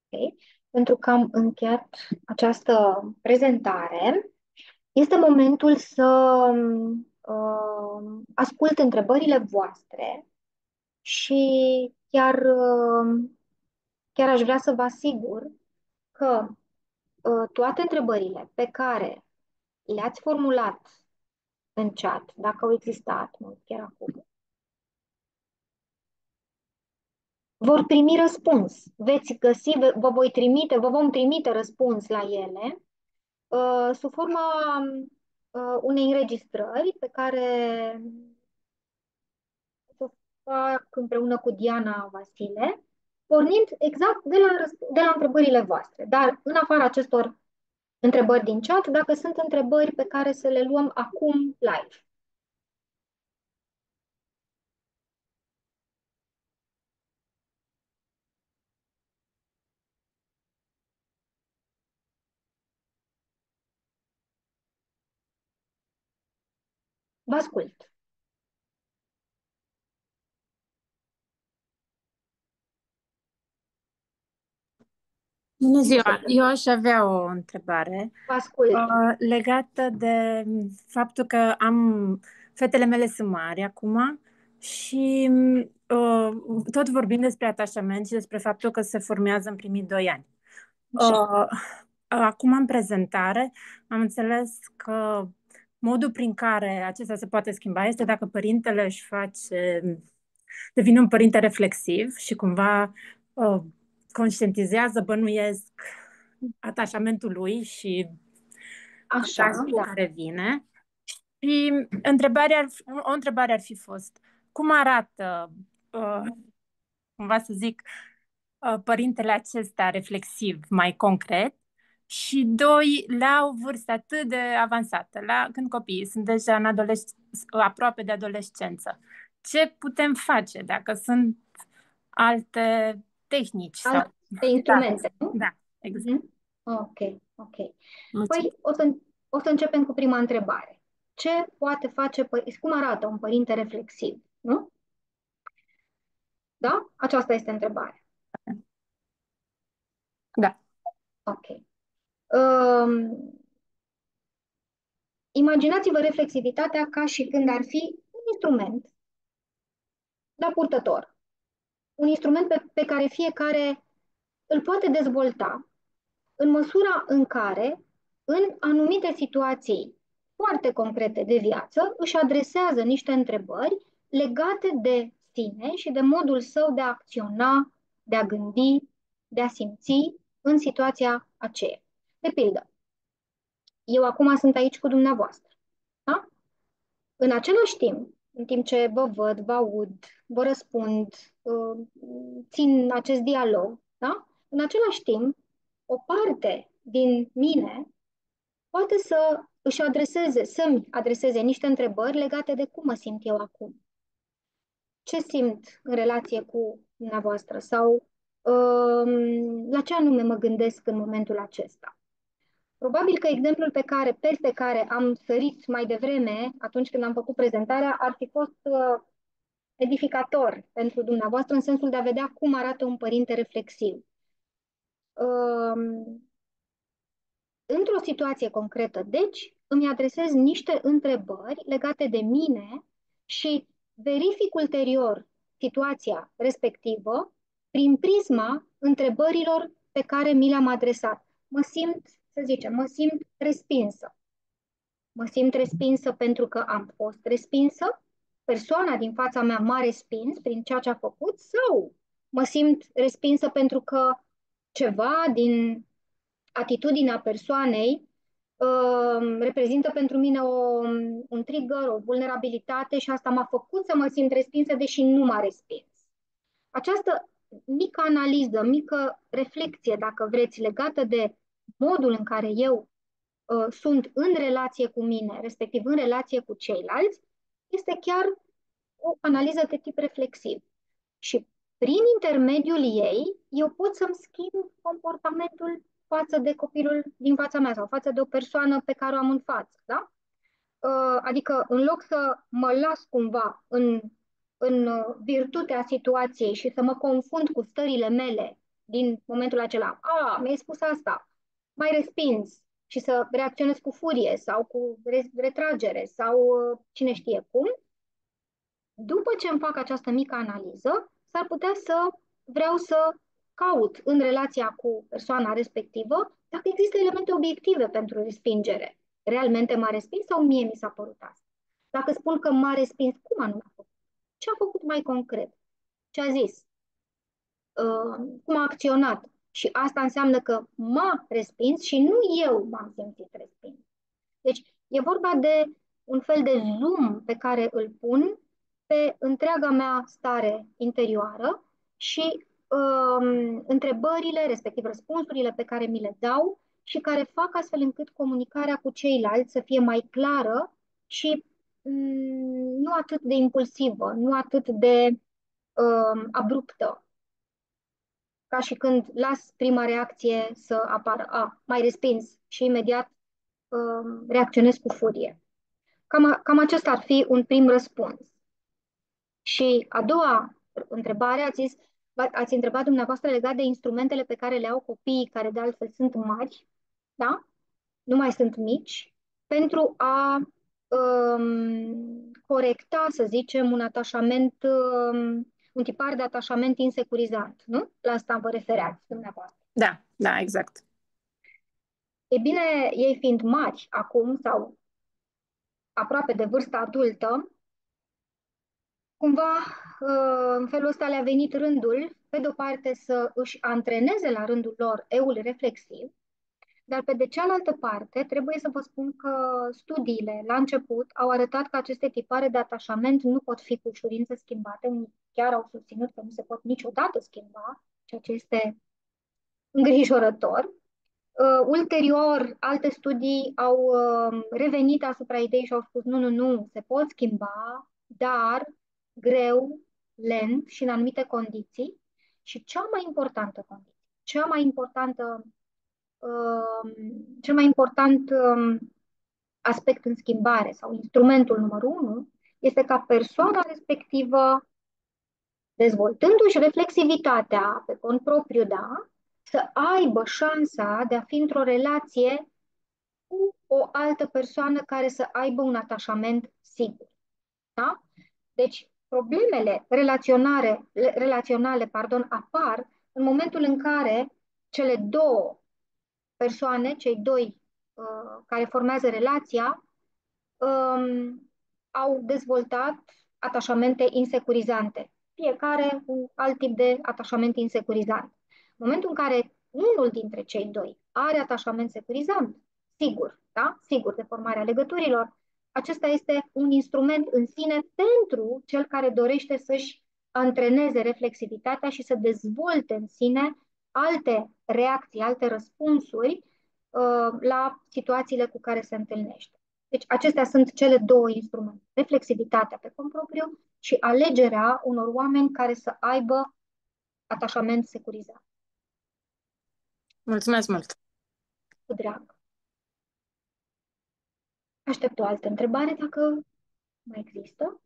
Speaker 1: Okay. Pentru că am încheiat această prezentare, este momentul să ascult întrebările voastre și chiar, chiar aș vrea să vă asigur că toate întrebările pe care le-ați formulat în chat, dacă au existat, nu chiar acum, vor primi răspuns. Veți găsi, vă vom trimite răspuns la ele sub forma unei înregistrări pe care o fac împreună cu Diana Vasile, pornind exact de la întrebările voastre. Dar în afara acestor întrebări din chat, dacă sunt întrebări pe care să le luăm acum live. Vă ascult.
Speaker 4: Bună ziua! Eu aș avea o întrebare
Speaker 1: Vă ascult.
Speaker 4: legată de faptul că am fetele mele sunt mari acum și tot vorbim despre atașament și despre faptul că se formează în primii 2 ani. Acum în prezentare am înțeles că modul prin care acesta se poate schimba este dacă părintele devine un părinte reflexiv și cumva conștientizează, bănuiesc, atașamentul lui și
Speaker 1: Așa,
Speaker 4: contactul
Speaker 1: da.
Speaker 4: care vine. Și o întrebare ar fi fost, cum arată, cumva să zic, părintele acesta reflexiv mai concret și doi, la o vârstă atât de avansată, când copiii sunt deja aproape de adolescență. Ce putem face dacă sunt alte tehnici sau...
Speaker 1: Alte instrumente, nu?
Speaker 4: Da, exact.
Speaker 1: Mhm. Ok, ok.
Speaker 4: Mulțumesc.
Speaker 1: Păi o să începem cu prima întrebare. Ce poate face, cum arată un părinte reflexiv, nu? Da? Aceasta este întrebarea.
Speaker 4: Da.
Speaker 1: Ok. Imaginați-vă reflexivitatea ca și când ar fi un instrument la purtător. Un instrument pe care fiecare îl poate dezvolta în măsura în care, în anumite situații foarte concrete de viață, își adresează niște întrebări legate de sine și de modul său de a acționa, de a gândi, de a simți în situația aceea. De pildă, eu acum sunt aici cu dumneavoastră. Da? În același timp, în timp ce vă văd, vă aud, vă răspund, țin acest dialog, da? În același timp, o parte din mine poate să-mi adreseze niște întrebări legate de cum mă simt eu acum. Ce simt în relație cu dumneavoastră sau la ce anume mă gândesc în momentul acesta. Probabil că exemplul peste care am sărit mai devreme, atunci când am făcut prezentarea, ar fi fost edificator pentru dumneavoastră în sensul de a vedea cum arată un părinte reflexiv. Într-o situație concretă, deci, îmi adresez niște întrebări legate de mine și verific ulterior situația respectivă prin prisma întrebărilor pe care mi le-am adresat. Mă simt, să zicem, mă simt respinsă. Mă simt respinsă pentru că am fost respinsă, persoana din fața mea m-a respins prin ceea ce a făcut sau mă simt respinsă pentru că ceva din atitudinea persoanei reprezintă pentru mine un trigger, o vulnerabilitate și asta m-a făcut să mă simt respinsă, deși nu m-a respins. Această mică analiză, mică reflexie, dacă vreți, legată de modul în care eu sunt în relație cu mine, respectiv în relație cu ceilalți, este chiar o analiză de tip reflexiv. Și prin intermediul ei, eu pot să-mi schimb comportamentul față de copilul din fața mea sau față de o persoană pe care o am în față, da? Adică în loc să mă las cumva în virtutea situației și să mă confund cu stările mele din momentul acela, mi-ai spus asta, mai respins și să reacționez cu furie sau cu retragere sau cine știe cum, după ce îmi fac această mică analiză, s-ar putea să vreau să caut în relația cu persoana respectivă dacă există elemente obiective pentru respingere. Realmente m-a respins sau mie mi s-a părut asta? Dacă spun că m-a respins, cum anume a făcut? Ce a făcut mai concret? Ce a zis? Cum a acționat? Și asta înseamnă că m-a respins și nu eu m-am simțit respins. Deci e vorba de un fel de zoom pe care îl pun pe întreaga mea stare interioară și întrebările, respectiv răspunsurile pe care mi le dau și care fac astfel încât comunicarea cu ceilalți să fie mai clară și nu atât de impulsivă, nu atât de abruptă, ca și când las prima reacție să apară, mai respins și imediat reacționez cu furie. Cam acesta ar fi un prim răspuns. Și a doua întrebare, ați întrebat dumneavoastră legat de instrumentele pe care le au copiii, care de altfel sunt mari, da? Nu mai sunt mici, pentru a corecta, să zicem, un atașament, un tipar de atașament insecurizant, nu? La asta vă refereați dumneavoastră.
Speaker 4: Da, da, exact.
Speaker 1: E bine, ei fiind mari acum sau aproape de vârsta adultă, cumva în felul ăsta le-a venit rândul, pe de-o parte, să își antreneze la rândul lor eul reflexiv, dar pe de cealaltă parte, trebuie să vă spun că studiile la început au arătat că aceste tipare de atașament nu pot fi cu ușurință schimbate. Unii chiar au susținut că nu se pot niciodată schimba, ceea ce este îngrijorător. Ulterior, alte studii au revenit asupra ideii și au spus nu, se pot schimba, dar greu, lent și în anumite condiții. Și cea mai importantă condiție, cel mai important aspect în schimbare sau instrumentul numărul unu este ca persoana respectivă, dezvoltându-și reflexivitatea pe cont propriu, da, să aibă șansa de a fi într-o relație cu o altă persoană care să aibă un atașament sigur. Da? Deci, problemele relaționale, apar în momentul în care cele două persoane, cei doi care formează relația, au dezvoltat atașamente insecurizante. Fiecare un alt tip de atașament insecurizant. În momentul în care unul dintre cei doi are atașament securizant, sigur, da? Sigur, de formarea legăturilor, acesta este un instrument în sine pentru cel care dorește să-și antreneze reflexivitatea și să dezvolte în sine alte reacții, alte răspunsuri la situațiile cu care se întâlnește. Deci acestea sunt cele două instrumente, reflexivitatea pe cont propriu și alegerea unor oameni care să aibă atașament securizat.
Speaker 4: Mulțumesc mult!
Speaker 1: Cu drag. Aștept o altă întrebare dacă mai există.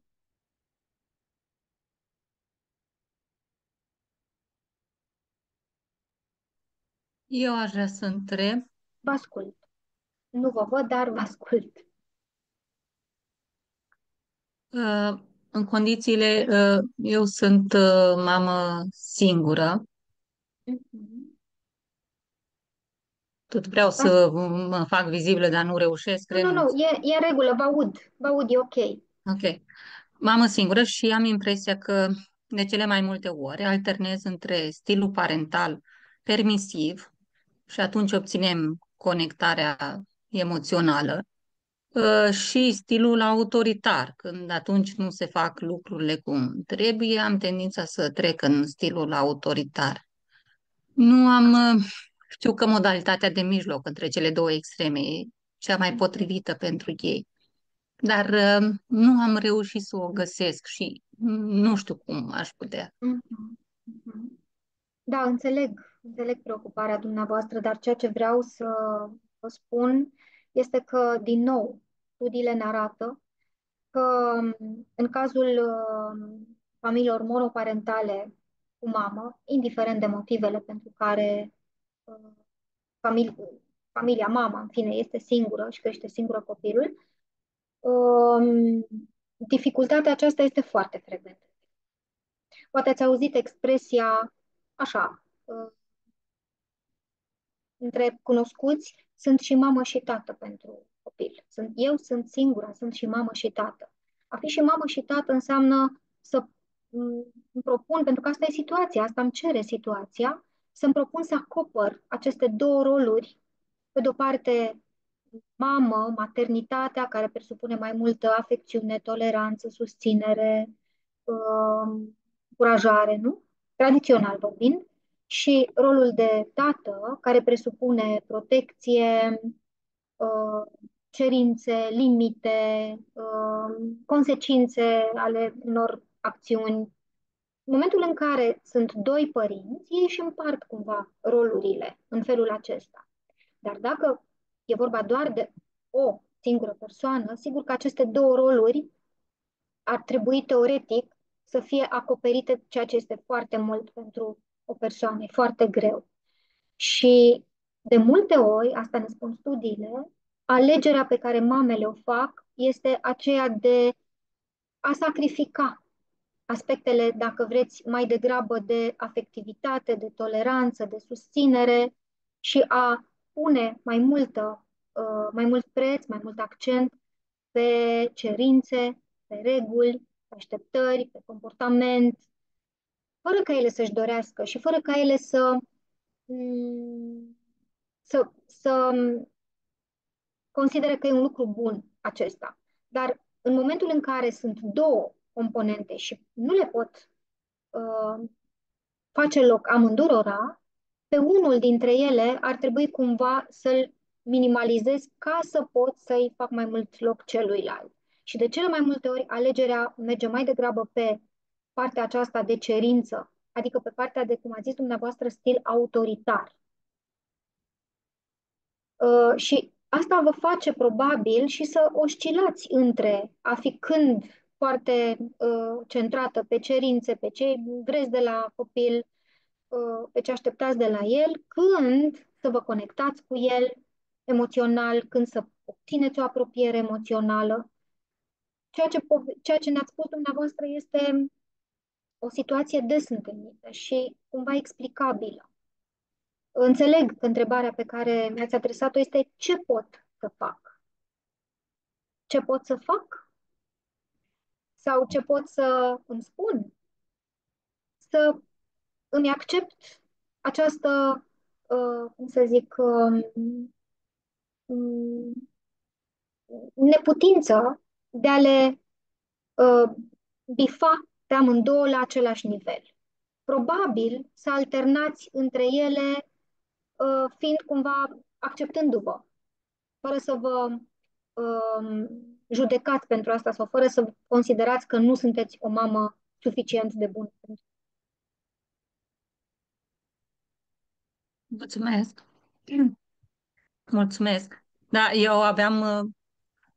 Speaker 2: Eu aș vrea să întreb.
Speaker 1: Vă ascult. Nu vă văd, dar vă ascult.
Speaker 2: în condițiile, eu sunt mamă singură,
Speaker 1: Mhm.
Speaker 2: tot vreau
Speaker 1: Asta,
Speaker 2: să mă fac vizibilă, dar nu reușesc,
Speaker 1: nu,
Speaker 2: renunț.
Speaker 1: e în regulă, vă aud, e ok.
Speaker 2: Ok. Mamă singură și am impresia că de cele mai multe ori alternez între stilul parental permisiv și atunci obținem conectarea emoțională și stilul autoritar, când atunci nu se fac lucrurile cum trebuie, am tendința să trec în stilul autoritar. Nu am, știu că modalitatea de mijloc între cele două extreme e cea mai potrivită pentru ei, dar nu am reușit să o găsesc și nu știu cum aș putea.
Speaker 1: Mhm. Mhm. Da, înțeleg preocuparea dumneavoastră, dar ceea ce vreau să vă spun este că, din nou, studiile ne arată că în cazul familiilor monoparentale cu mamă, indiferent de motivele pentru care uh, famili- familia, mama, în fine, este singură și crește singură copilul, um, dificultatea aceasta este foarte frecventă. Poate ați auzit expresia așa, între cunoscuți, sunt și mamă și tată pentru copil. Eu sunt singura, sunt și mamă și tată. A fi și mamă și tată înseamnă să îmi propun, pentru că asta e situația, asta îmi cere situația, să-mi propun să acopăr aceste două roluri. Pe de-o parte, mamă, maternitatea, care presupune mai multă afecțiune, toleranță, susținere, încurajare, nu? Tradițional vorbind, și rolul de tată, care presupune protecție, cerințe, limite, consecințe ale unor acțiuni. În momentul în care sunt doi părinți, ei își împart cumva rolurile în felul acesta. Dar dacă e vorba doar de o singură persoană, sigur că aceste două roluri ar trebui teoretic să fie acoperite, ceea ce este foarte mult pentru o persoană, e foarte greu. Și de multe ori, asta ne spun studiile, alegerea pe care mamele o fac este aceea de a sacrifica aspectele, dacă vreți, mai degrabă de afectivitate, de toleranță, de susținere și a pune mai mult preț, mai mult accent pe cerințe, pe reguli, pe așteptări, pe comportament, fără ca ele să-și dorească și fără ca ele mm, să consideră că e un lucru bun acesta. Dar în momentul în care sunt două componente și nu le pot face loc amândurora, pe unul dintre ele ar trebui cumva să-l minimalizez ca să pot să-i fac mai mult loc celuilalt. Și de cele mai multe ori alegerea merge mai degrabă pe partea aceasta de cerință, adică pe partea de, cum a zis dumneavoastră, stil autoritar. Și asta vă face probabil și să oscilați între a fi când foarte centrată pe cerințe, pe ce vreți de la copil, pe ce așteptați de la el, când să vă conectați cu el emoțional, când să obțineți o apropiere emoțională. Ceea ce ne-ați spus dumneavoastră este o situație des întâlnită și cumva explicabilă. Înțeleg că întrebarea pe care mi-ați adresat-o este ce pot să fac? Ce pot să fac? Sau ce pot să îmi spun? Să îmi accept această, cum să zic, neputință de a le bifa pe amândouă la același nivel. Probabil să alternați între ele, fiind cumva acceptându-vă, fără să vă judecați pentru asta sau fără să considerați că nu sunteți o mamă suficient de bună.
Speaker 2: Mulțumesc! Mulțumesc! Da, eu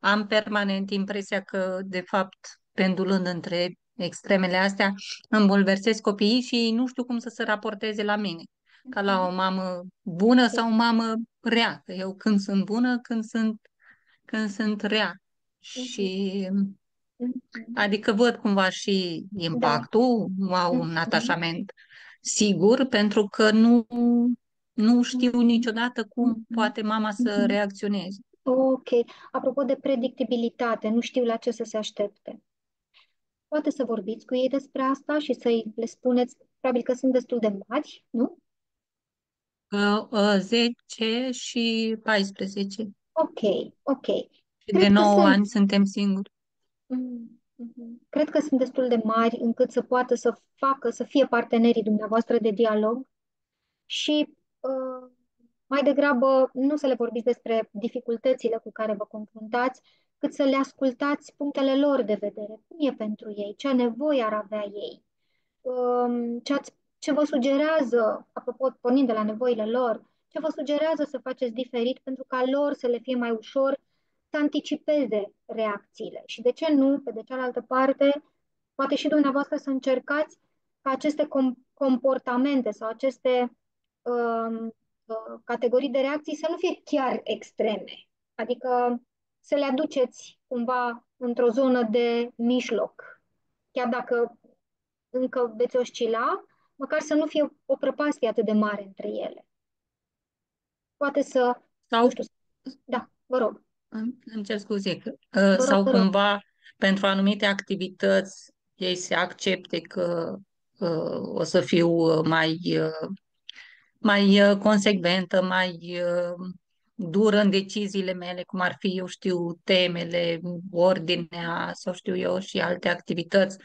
Speaker 2: am permanent impresia că, de fapt, pendulând între extremele astea, îmi bulversez copiii și ei nu știu cum să se raporteze la mine. Ca la o mamă bună sau o mamă rea. Că eu când sunt bună, când sunt rea. Și
Speaker 1: Mhm.
Speaker 2: Adică văd cumva și
Speaker 1: Da.
Speaker 2: impactul, au un
Speaker 1: Mhm.
Speaker 2: atașament sigur, pentru că nu știu niciodată cum
Speaker 1: Mhm.
Speaker 2: poate mama să
Speaker 1: Mhm.
Speaker 2: reacționeze.
Speaker 1: Ok. Apropo de predictibilitate, nu știu la ce să se aștepte. Poate să vorbiți cu ei despre asta și le spuneți, probabil că sunt destul de mari, nu?
Speaker 2: 10 și 14.
Speaker 1: Ok, ok.
Speaker 2: Și de
Speaker 1: Cred că
Speaker 2: 9
Speaker 1: sunt.
Speaker 2: ani suntem singuri.
Speaker 1: Cred că sunt destul de mari încât să poată să facă, să fie partenerii dumneavoastră de dialog și mai degrabă nu să le vorbiți despre dificultățile cu care vă confruntați, cât să le ascultați punctele lor de vedere. Cum e pentru ei? Ce nevoie ar avea ei? Ce vă sugerează, apropo, pornind de la nevoile lor, ce vă sugerează să faceți diferit pentru ca lor să le fie mai ușor să anticipeze reacțiile. Și de ce nu, pe de cealaltă parte, poate și dumneavoastră să încercați ca aceste comportamente sau aceste um, categorii de reacții să nu fie chiar extreme. Adică să le aduceți cumva într-o zonă de mijloc. Chiar dacă încă veți oscila, măcar să nu fie o prăpastie atât de mare între ele. Poate să, nu
Speaker 2: Sau
Speaker 1: știu, da, vă rog,
Speaker 2: îmi cer scuze,
Speaker 1: vă rog,
Speaker 2: sau
Speaker 1: vă rog.
Speaker 2: cumva pentru anumite activități ei se accepte că o să fiu mai consecventă, mai dură în deciziile mele, cum ar fi, eu știu, temele, ordinea sau știu eu și alte activități.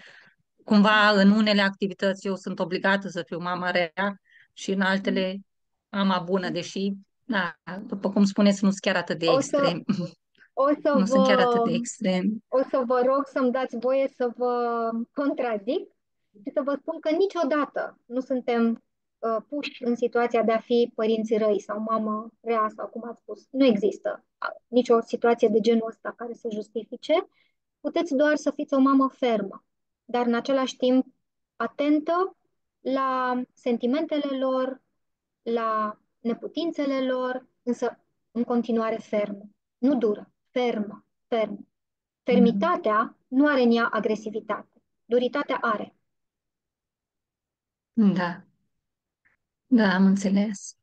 Speaker 2: Cumva în unele activități eu sunt obligată să fiu mama rea și în altele mama bună, deși, da, după cum spuneți, nu sunt chiar atât de
Speaker 1: O să,
Speaker 2: extrem.
Speaker 1: o să
Speaker 2: Nu sunt chiar atât
Speaker 1: vă,
Speaker 2: de extrem.
Speaker 1: o să vă rog să-mi dați voie să vă contrazic și să vă spun că niciodată nu suntem puși în situația de a fi părinți răi sau mamă rea sau cum ați spus. Nu există nicio situație de genul ăsta care să justifice. Puteți doar să fiți o mamă fermă, dar în același timp atentă la sentimentele lor, la neputințele lor, însă în continuare fermă. Nu dură, fermă, fermă.
Speaker 2: Mhm.
Speaker 1: Fermitatea nu are în ea agresivitate. Duritatea are.
Speaker 2: Da, da, am înțeles.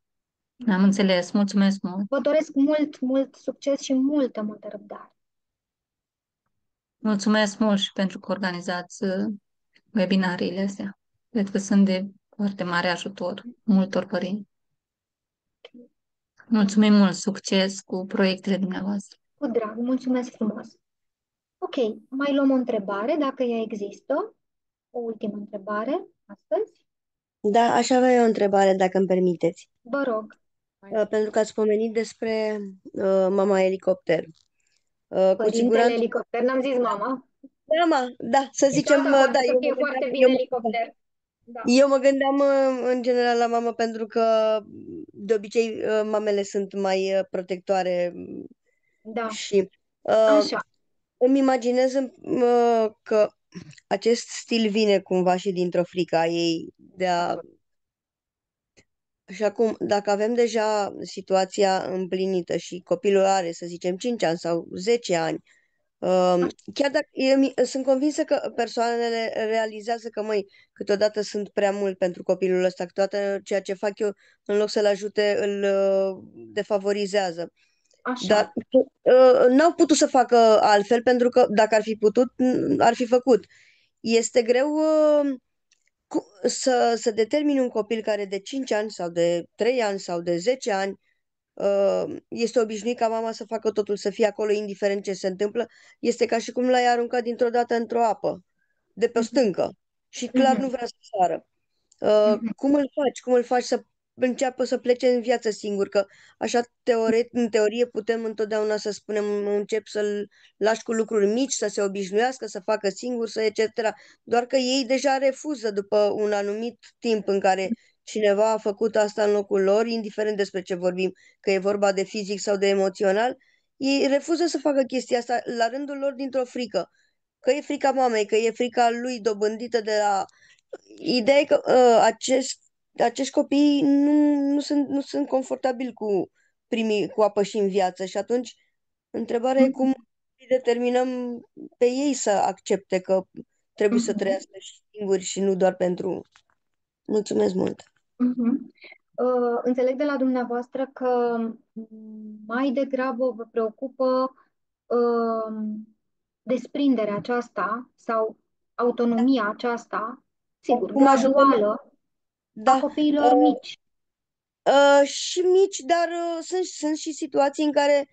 Speaker 2: Am înțeles. Mulțumesc mult.
Speaker 1: Vă doresc mult, mult succes și multă, multă răbdare.
Speaker 2: Mulțumesc mult și pentru că organizați webinariile astea. Cred că sunt de foarte mare ajutor multor părinți. Mulțumim mult, succes cu proiectele dumneavoastră.
Speaker 1: Cu drag, mulțumesc frumos. Ok, mai luăm o întrebare, dacă ea există. O ultimă întrebare astăzi.
Speaker 5: Da, aș avea eu o întrebare, dacă îmi permiteți.
Speaker 1: Vă rog,
Speaker 5: Pentru că ați pomenit despre mama elicopter. Cu
Speaker 1: părintele
Speaker 5: siguranță,
Speaker 1: elicopter, n-am zis mama.
Speaker 5: mama, da, să
Speaker 1: Și
Speaker 5: zicem,
Speaker 1: asta
Speaker 5: da,
Speaker 1: poate să fie foarte bine elicopter. Da,
Speaker 5: eu mă gândeam în general la mamă pentru că de obicei mamele sunt mai protectoare
Speaker 1: da,
Speaker 5: și uh,
Speaker 1: așa.
Speaker 5: îmi imaginez că acest stil vine cumva și dintr-o frică a ei de a. Și acum, dacă avem deja situația împlinită și copilul are, să zicem, 5 ani sau 10 ani, chiar dacă sunt convinsă că persoanele realizează că, măi, câteodată sunt prea mult pentru copilul ăsta, câteodată ceea ce fac eu, în loc să-l ajute, îl defavorizează. Dar
Speaker 1: Așa.
Speaker 5: n-au putut să facă altfel, pentru că dacă ar fi putut, ar fi făcut. Este greu să determini un copil care de 5 ani sau de 3 ani sau de 10 ani este obișnuit ca mama să facă totul, să fie acolo indiferent ce se întâmplă, este ca și cum l-ai aruncat dintr-o dată într-o apă, de pe o
Speaker 1: Mhm,
Speaker 5: stâncă și clar nu
Speaker 1: mhm,
Speaker 5: vrea să sară.
Speaker 1: mhm,
Speaker 5: Cum îl faci? Cum îl faci să înceapă să plece în viață singur? Că așa, în teorie, putem întotdeauna să spunem, încep să-l lași cu lucruri mici, să se obișnuiască, să facă singur, să etc. Doar că ei deja refuză după un anumit timp în care cineva a făcut asta în locul lor, indiferent despre ce vorbim, că e vorba de fizic sau de emoțional, ei refuză să facă chestia asta la rândul lor dintr-o frică. Că e frica mamei, că e frica lui dobândită de la. Ideea e că acești copii nu sunt confortabili cu a păși în viață și atunci întrebarea e
Speaker 1: mhm.
Speaker 5: cum îi determinăm pe ei să accepte că trebuie să
Speaker 1: Mhm.
Speaker 5: trăiască singuri și nu doar pentru... Mulțumesc mult!
Speaker 1: Mhm. Înțeleg de la dumneavoastră că mai degrabă vă preocupă desprinderea aceasta sau autonomia aceasta, sigur,
Speaker 5: Cum ajutăm?
Speaker 1: graduală, a
Speaker 5: Da.
Speaker 1: copiilor mici.
Speaker 5: Și mici, dar sunt și situații în care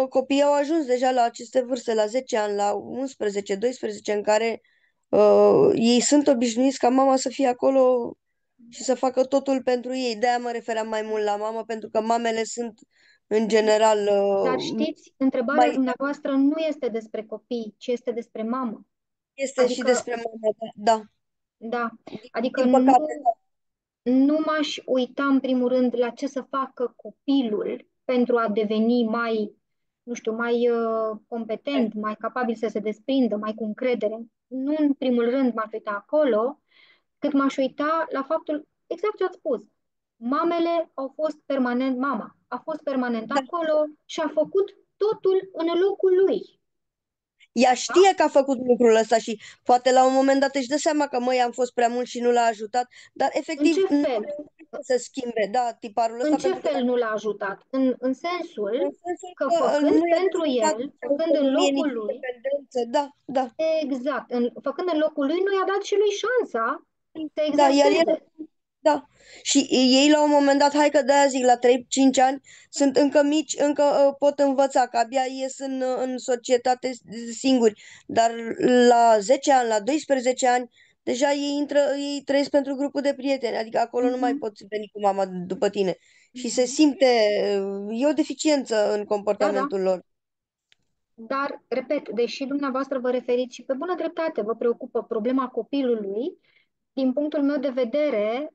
Speaker 5: copiii au ajuns deja la aceste vârste, la 10 ani, la 11, 12, în care ei sunt obișnuiți ca mama să fie acolo și să facă totul pentru ei. De-aia mă referam mai mult la mamă, pentru că mamele sunt, în general,
Speaker 1: Dar știți, întrebarea
Speaker 5: mai...
Speaker 1: dumneavoastră nu este despre copii, ci este despre mamă.
Speaker 5: Este și
Speaker 1: Adică,
Speaker 5: despre mama, da.
Speaker 1: da,
Speaker 5: Din,
Speaker 1: adică
Speaker 5: din păcate,
Speaker 1: nu m-aș uita în primul rând la ce să facă copilul pentru a deveni mai, nu știu, mai competent, mai capabil să se desprindă, mai cu încredere. Nu în primul rând m-aș uita acolo, cât m-aș uita la faptul, exact ce ați spus. Mamele au fost permanent, mama a fost permanent
Speaker 5: da.
Speaker 1: acolo și a făcut totul în locul lui.
Speaker 5: Ea
Speaker 1: Da?
Speaker 5: știe că a făcut lucrul ăsta și poate la un moment dat își dă seama că măi, am fost prea mult și nu l-a ajutat, dar
Speaker 1: În
Speaker 5: efectiv
Speaker 1: ce
Speaker 5: nu a
Speaker 1: fel?
Speaker 5: reușit să schimbe, da, tiparul
Speaker 1: În
Speaker 5: ăsta,
Speaker 1: ce
Speaker 5: pentru că
Speaker 1: fel
Speaker 5: dacă
Speaker 1: nu l-a ajutat? În
Speaker 5: în
Speaker 1: sensul
Speaker 5: sensul
Speaker 1: că
Speaker 5: că
Speaker 1: făcând
Speaker 5: nu i-a
Speaker 1: pentru
Speaker 5: dezvoltat
Speaker 1: el,
Speaker 5: nici
Speaker 1: făcând în
Speaker 5: autonomie,
Speaker 1: locul
Speaker 5: nici
Speaker 1: lui,
Speaker 5: independență, da, da,
Speaker 1: exact, făcând în locul lui, nu i-a dat și lui șansa să
Speaker 5: da, iar el,
Speaker 1: exerseze.
Speaker 5: da. Și ei la un moment dat, hai că de-aia zic, la 3-5 ani, sunt încă mici, încă pot învăța, că abia ies în societate singuri, dar la 10 ani, la 12 ani, deja ei trăiesc pentru grupul de prieteni, adică acolo nu mai
Speaker 1: Mhm,
Speaker 5: poți veni cu mama după tine. Și se
Speaker 1: mhm.
Speaker 5: simte, e o deficiență în
Speaker 1: Da, da.
Speaker 5: comportamentul lor.
Speaker 1: Dar, repet, deși dumneavoastră vă referiți și pe bună dreptate, vă preocupă problema copilului, din punctul meu de vedere,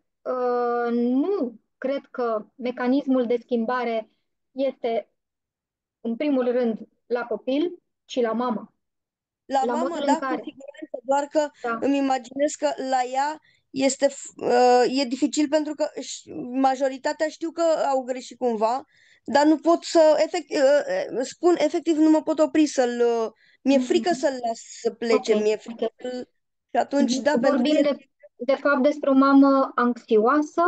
Speaker 1: nu cred că mecanismul de schimbare este, în primul rând, la copil, ci la mamă.
Speaker 5: La
Speaker 1: La
Speaker 5: mamă,
Speaker 1: modul în
Speaker 5: da, cu
Speaker 1: care,
Speaker 5: siguranță, doar că
Speaker 1: da,
Speaker 5: îmi imaginez că la ea e dificil pentru că majoritatea știu că au greșit cumva, dar nu pot spun, efectiv, nu mă pot opri mi-e frică
Speaker 1: mhm,
Speaker 5: să-l las să
Speaker 1: ok,
Speaker 5: plece, mi-e
Speaker 1: ok.
Speaker 5: frică și atunci, da, pentru
Speaker 1: Vorbim
Speaker 5: el,
Speaker 1: de fapt despre o mamă anxioasă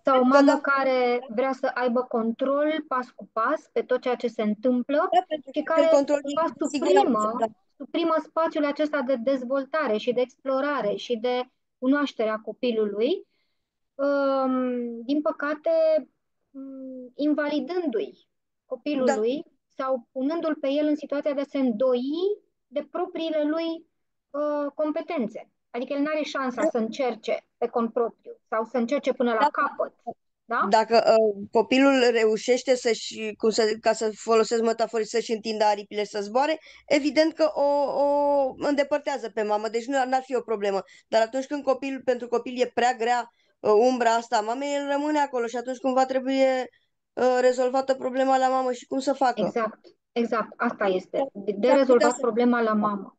Speaker 1: sau o
Speaker 5: cred că
Speaker 1: mamă
Speaker 5: da,
Speaker 1: care vrea să aibă control pas cu pas pe tot ceea ce se întâmplă
Speaker 5: da, pentru
Speaker 1: și
Speaker 5: că acel
Speaker 1: care
Speaker 5: control
Speaker 1: cumva
Speaker 5: e de siguranță, da.
Speaker 1: suprimă spațiul acesta de dezvoltare și de explorare și de cunoaștere a copilului, din păcate, invalidându-i
Speaker 5: Da,
Speaker 1: copilului sau punându-l pe el în situația de a se îndoi de propriile lui competențe. Adică el nu are șansa să încerce pe cont propriu sau să încerce până la
Speaker 5: da,
Speaker 1: capăt. Da?
Speaker 5: dacă copilul reușește ca să folosesc metaforic, să-și întindă aripile să zboare, evident că o îndepărtează pe mamă, deci nu ar fi o problemă. Dar atunci când pentru copil e prea grea umbra asta a mamei, el rămâne acolo și atunci cumva trebuie rezolvată problema la mamă și cum să facă.
Speaker 1: Exact, exact. Asta este. De
Speaker 5: S-ar putea
Speaker 1: rezolvat
Speaker 5: să...
Speaker 1: problema la mamă.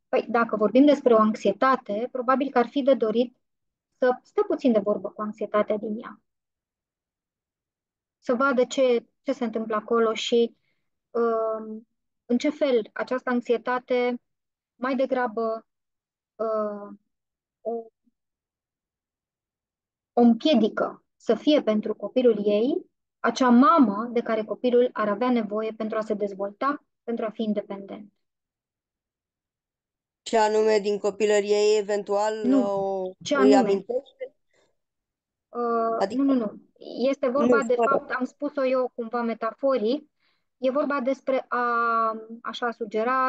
Speaker 1: Păi, dacă vorbim despre o anxietate, probabil că ar fi de dorit să stea puțin de vorbă cu anxietatea din ea, să vadă ce se întâmplă acolo și în ce fel această anxietate mai degrabă uh, o, o împiedică să fie pentru copilul ei acea mamă de care copilul ar avea nevoie pentru a se dezvolta, pentru a fi independent.
Speaker 5: Ce anume din copilărie ei eventual
Speaker 1: Nu. Ce
Speaker 5: îi
Speaker 1: anume?
Speaker 5: amintește?
Speaker 1: Nu,
Speaker 5: Adică
Speaker 1: nu, nu. Este
Speaker 5: nu,
Speaker 1: vorba, de
Speaker 5: fără.
Speaker 1: fapt, am spus-o eu cumva metaforic, e vorba despre așa sugera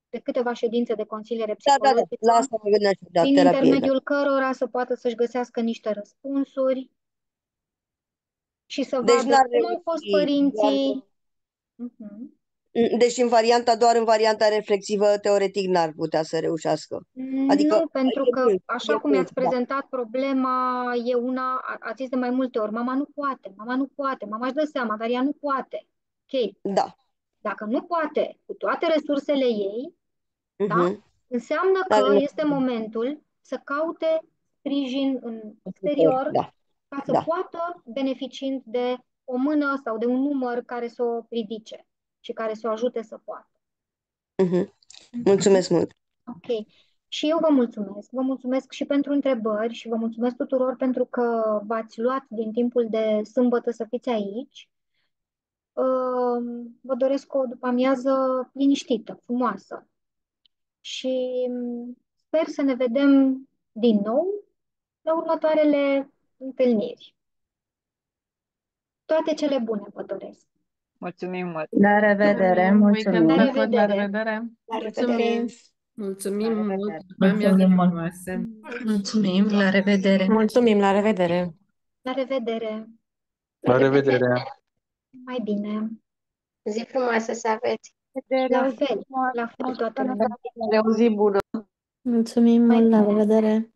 Speaker 1: de câteva ședințe de consiliere
Speaker 5: Da, da, da, la
Speaker 1: psihologică,
Speaker 5: asta mă gândeam și da,
Speaker 1: prin
Speaker 5: terapie, da.
Speaker 1: intermediul cărora să poată să-și găsească niște răspunsuri și să
Speaker 5: Deci
Speaker 1: vadă
Speaker 5: n-ar
Speaker 1: cum au fost
Speaker 5: reuși doar...
Speaker 1: părinții. Mhm.
Speaker 5: Deci doar în varianta reflexivă, teoretic n-ar putea să reușească. Adică
Speaker 1: Nu, pentru
Speaker 5: e
Speaker 1: că,
Speaker 5: mult,
Speaker 1: așa
Speaker 5: e
Speaker 1: cum
Speaker 5: mult,
Speaker 1: mi-ați
Speaker 5: da.
Speaker 1: prezentat problema, e una, ați zis de mai multe ori, mama nu poate, mama nu poate, mama își dă seama, dar ea nu poate. Ok,
Speaker 5: Da.
Speaker 1: dacă nu poate cu toate resursele ei, da,
Speaker 5: Mhm.
Speaker 1: înseamnă
Speaker 5: N-are
Speaker 1: că este
Speaker 5: nevoie
Speaker 1: momentul să caute sprijin în
Speaker 5: de ajutor,
Speaker 1: exterior
Speaker 5: da,
Speaker 1: ca să
Speaker 5: da.
Speaker 1: poată, beneficiind de o mână sau de un număr care să o ridice. și care să o ajute să poată.
Speaker 5: Mhm. Mulțumesc mult!
Speaker 1: Ok. Și eu vă mulțumesc. Vă mulțumesc și pentru întrebări și vă mulțumesc tuturor pentru că v-ați luat din timpul de sâmbătă să fiți aici. Vă doresc o după-amiază liniștită, frumoasă. Și sper să ne vedem din nou la următoarele întâlniri. Toate cele bune vă doresc.
Speaker 6: Mulțumim mult!
Speaker 2: La revedere, mulțumim!
Speaker 1: La
Speaker 7: La
Speaker 1: revedere!
Speaker 7: revedere!
Speaker 1: La revedere!
Speaker 5: Mulțumim!
Speaker 7: Mulțumim
Speaker 2: La
Speaker 7: mult!
Speaker 2: revedere.
Speaker 7: După amiază
Speaker 2: Mulțumim mult.
Speaker 7: frumoase!
Speaker 2: Mulțumim, la revedere!
Speaker 8: Mulțumim, la revedere!
Speaker 1: La revedere!
Speaker 3: La revedere!
Speaker 1: Mai bine!
Speaker 9: Zi frumoasă să aveți!
Speaker 1: La fel toată lumea!
Speaker 6: O zi bună!
Speaker 8: Mulțumim
Speaker 1: Mai
Speaker 8: mult, la
Speaker 1: bine!
Speaker 8: revedere!